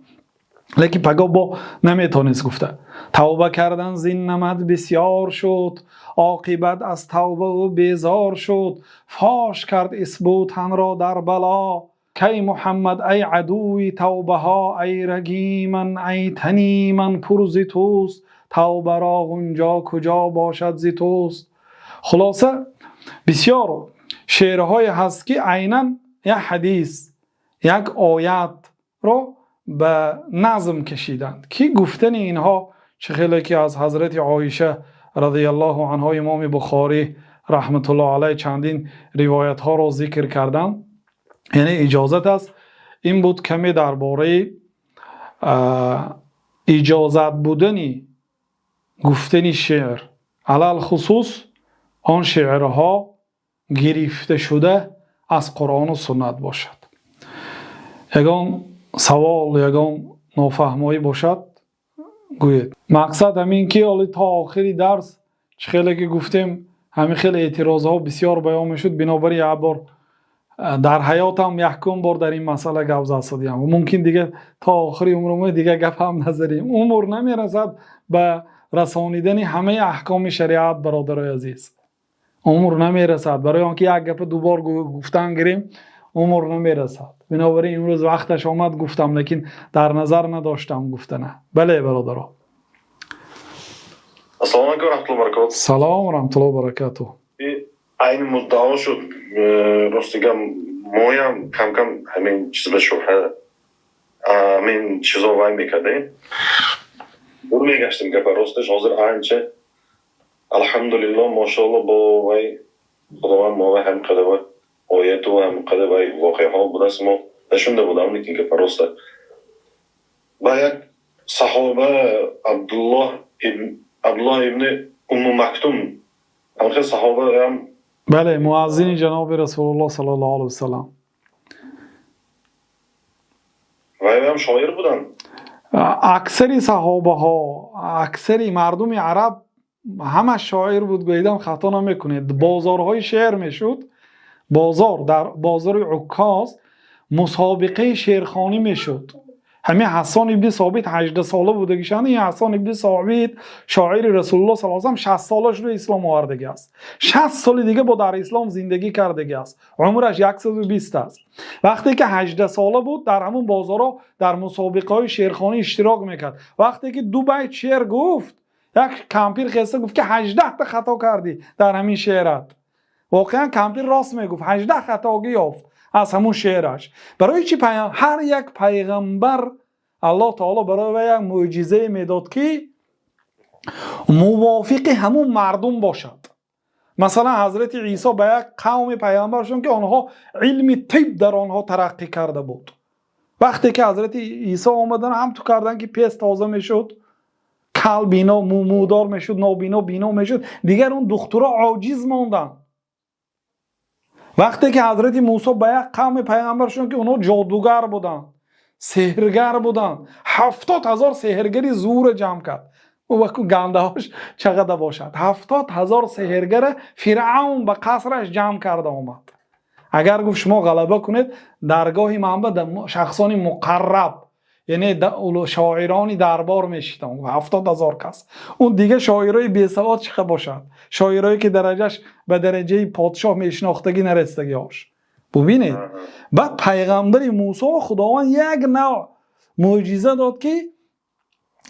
لیکن پگاه با نمیتونست گفته. توبه کردن زین نمد بسیار شد، عاقبت از توبه و بیزار شد، فاش کرد اسبوتن را در بلا، کی محمد ای عدوی توبه ها، ای رگیمن ای تنیمن پر ز توست، توبه را اونجا کجا باشد ز توست. خلاصه بسیار شعرهای هست که عیناً یک حدیث، یک آیت رو به نظم کشیدند که گفتن اینها چه خیلی که از حضرت عایشه رضی الله عنها امام بخاری رحمت الله علیه چندین روایت ها رو ذکر کردند. یعنی اجازت است این بود کمی درباره اجازت بودنی گفتن شعر، علل خصوص آن شعرها گرفته شده از قرآن و سنت باشد. یگان سوال، یگان نافهمایی باشد گوید. مقصد همین که حالی تا آخری درس چه خیلی که گفتیم همین خیلی اعتراض ها بسیار بیان میشد، بنابراین یک بار در حیاتم یکم بار در این مسئله گپ زدیم و ممکن دیگه تا آخری عمرمون دیگه گپ هم نزدیم. عمر نمیرسد به رسانیدن همه احکام شریعت برادرای عزیز، عمر نمیرسد. برای آنکه یک گپ دوبار گفتن گیریم عمر نمیرسد. بنابراین امروز وقتش آمد گفتم، لیکن در نظر نداشتم گفتنه. بله برادرها. السلام علیکم و رحمت الله و برکاته. سلام و رحمت الله و برکاته. این مدعا شد راستگم مایم کم کم همین چیز به شبهه همین چیزا وای میکردیم برو میگشتیم گفت راستش حاضر آنچه الحمدلله ماشاءالله با وای خداوند ما هم قدوه آیت و هم قدوه واقعی ها بودست ما نشونده بودم لیکن که راسته با یک صحابه عبدالله ابن ام مکتوم همخیل صحابه هم بله مؤذن جناب رسول الله صلی الله علیه وسلم و هم شاعر بودن. اکثری صحابه ها، اکثری مردم عرب همه شاعر بود. گویدم خطا نمیکنید. بازارهای شعر میشد، بازار در بازار عکاظ مسابقه شعرخوانی میشد. همین حسان ابن ثابت 18 ساله بودگیشان. این حسان ابن ثابت شاعر رسول الله صلی الله علیه و آله 60 سالش رو اسلام آوردگی است. 60 سال دیگه با در اسلام زندگی کردگی است. عمرش 120 است. وقتی که 18 ساله بود در همون بازارها در مسابقه‌های شعرخوانی اشتراک میکرد. وقتی که دو بیت شعر گفت، یک کمپیر خسته گفت که 18 تا خطا کردی در همین شعرت. واقعا کمپیر راست میگفت، 18 خطاگی یافت از همون شعرش. برای چی هر یک پیغمبر الله تعالی برای وی یک معجزه میداد که موافق همون مردم باشد. مثلا حضرت عیسی به یک قوم پیغمبرشون که آنها علم طب در آنها ترقی کرده بود، وقتی که حضرت عیسی آمدن هم تو کردن که پیس تازه میشد، کل بینا مودار میشد، نابینا بینا میشد، دیگر اون دخترها عاجز ماندن. وقتی که حضرت موسی به یک قوم پیغمبرشون که اونها جادوگر بودن، سحرگر بودن، 70,000 سحرگری زور جمع کرد. او وقت گنده هاش چقدر باشد، 70,000 سحرگر فرعون به قصرش جمع کرده آمد. اگر گفت شما غلبه کنید درگاه محمد شخصانی مقرب، یعنی شاعرانی دربار میشیدن 70,000 کس. اون دیگه شاعرای بی سواد چقدر باشد، شاعرایی که درجهش به درجه پادشاه میشناختگی نرسیدگی هاش. ببینید بعد پیغمبر موسی خداوند یک نوع معجزه داد که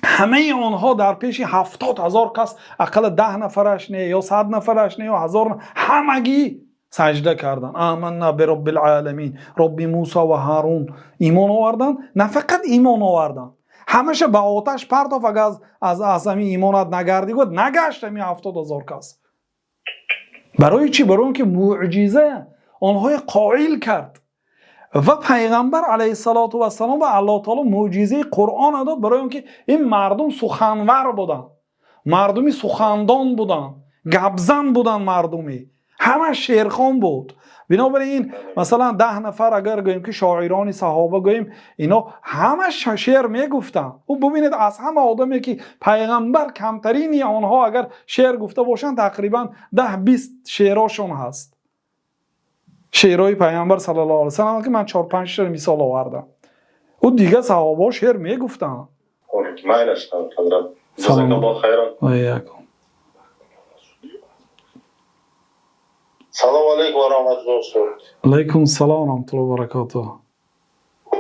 همه آنها در پیش 70,000 کس، اقل 10 نفرش نه یا 100 نفرش نه یا 1000 همگی سجده کردن. آمنا برب العالمین، رب موسی و هارون. ایمان آوردن. نه فقط ایمان آوردن، همشه به آتش پرتاف. اگر از همین ایمانت نگردی بود نگشت همین 70,000 کس. برای چی؟ برای اینکه معجزه آنها قائل کرد. و پیغمبر علیه السلام و الله تعالی معجزه قرآن داد برای اینکه این مردم سخنور بودن، مردمی سخندان بودن، گبزن بودن، مردمی همه شعرخوان بود. بنابراین مثلا 10 نفر اگر گوییم که شاعران صحابه گوییم اینا همه شعر میگفتن. و ببینید از همه آدمی که پیغمبر کمترینی آنها اگر شعر گفته باشن تقریبا 10-20 شعراشون هست، شعرهای پیغمبر صلی الله علیه و سلم که من 4-5 شعر مثال آوردم. و دیگه صحابه شعر میگفتن. معنیش حضرت جزاک الله خیرا. سلام علیکم و رحمت الله وبرکاته. علیکم السلام و رحمت الله و برکاته.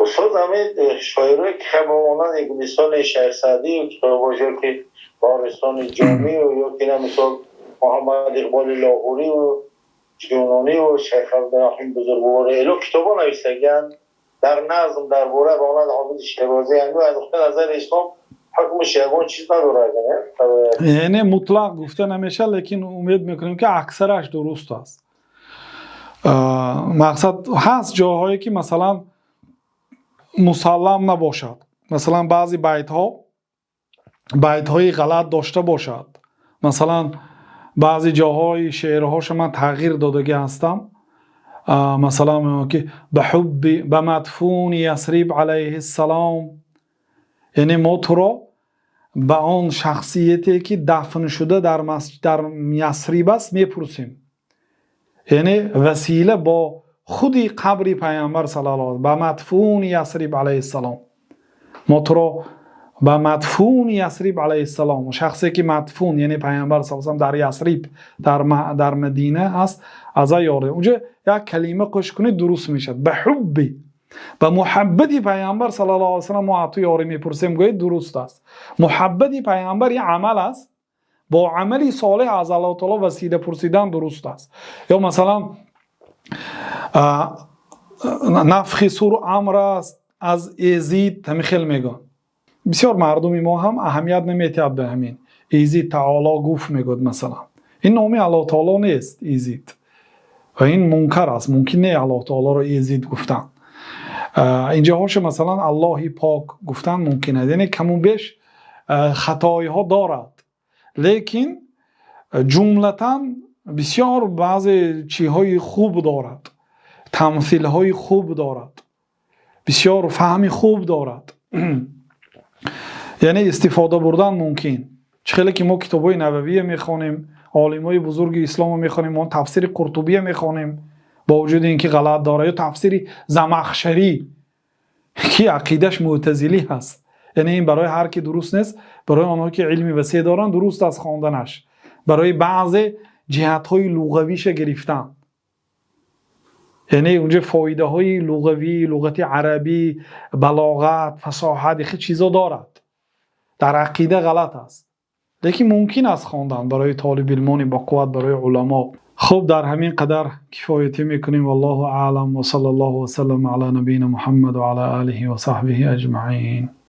استاد همین شاعرای که معمولا یک مثال شعر سعدی و کتاب‌هایی که بارستان جامی و یا که مثال محمد اقبال لاهوری و جونانی و شیخ عبدالرحیم بزرگوار ایلو کتابا نوشتگن در نظم درباره مانند حافظ شیرازی هنگو از نقطه نظر اسلام حکمش یگان چیز نداره. یعنی مطلق گفته نمیشه، لیکن امید میکنیم که اکثرش درست است. مقصد هست جاهایی که مثلا مسلم نباشد، مثلا بعضی بیت های غلط داشته باشد، مثلا بعضی جاهای شعرهاش من تغییر داده هستم، مثلا که به مدفون یثرب علیه السلام، یعنی ما تو را به آن شخصیتی که دفن شده در یثرب است میپرسیم، یعنی وسیله با خودی قبر پیامبر صلی الله علیه و به مدفون یثرب علیه السلام، ما تو را به مدفون یثرب علیه السلام، شخصی که مدفون یعنی پیامبر صلی الله علیه و در یثرب در مدینه هست از یاره، اونجا یک کلمه قش کنید درست میشد. به حبی، به محبتی پیامبر صلی الله علیه و سلم ما تو یاری میپرسیم، گوید درست است. محبتی پیامبر یه عمل است، با عملی صالح از الله تعالی وسیله پرسیدن درست است. یا مثلا نفخ سور امر است از یزید، همین خیلی میگن. بسیار مردمی ما هم اهمیت نمیتید به همین. یزید تعالی گفت میگد مثلا، این نامی الله تعالی نیست یزید و این منکر است، ممکن نه الله تعالی رو یزید گفتن. اینجا هاش مثلا الله پاک گفتن ممکنه، یعنی کمون بیش خطایی ها دارد، لیکن جملتا بسیار بعضی چیزهای خوب دارد، تمثیل های خوب دارد، بسیار فهم خوب دارد. یعنی استفاده بردن ممکن. خیلی که ما کتابای نبوی میخوانیم، عالمای بزرگ اسلام میخوانیم، ما تفسیر قرطبی میخوانیم با وجود اینکه غلط داره، یا تفسیر زمخشری که عقیدش معتزلی هست، یعنی این برای هر کی درست نیست، برای آنها که علمی وسیع دارن درست از خواندنش، برای بعضی جهت‌های لغویش گرفتن، یعنی اونجا فایده های لغوی، لغت عربی، بلاغت، فصاحت، خیلی چیزا دارد، در عقیده غلط است، لیکن ممکن است خواندن برای طالب علمان با قوت، برای علما. خب در همین قدر کفایتی میکنیم. والله اعلم و صلی الله و سلم علی نبینا محمد و علی آله و صحبه اجمعین.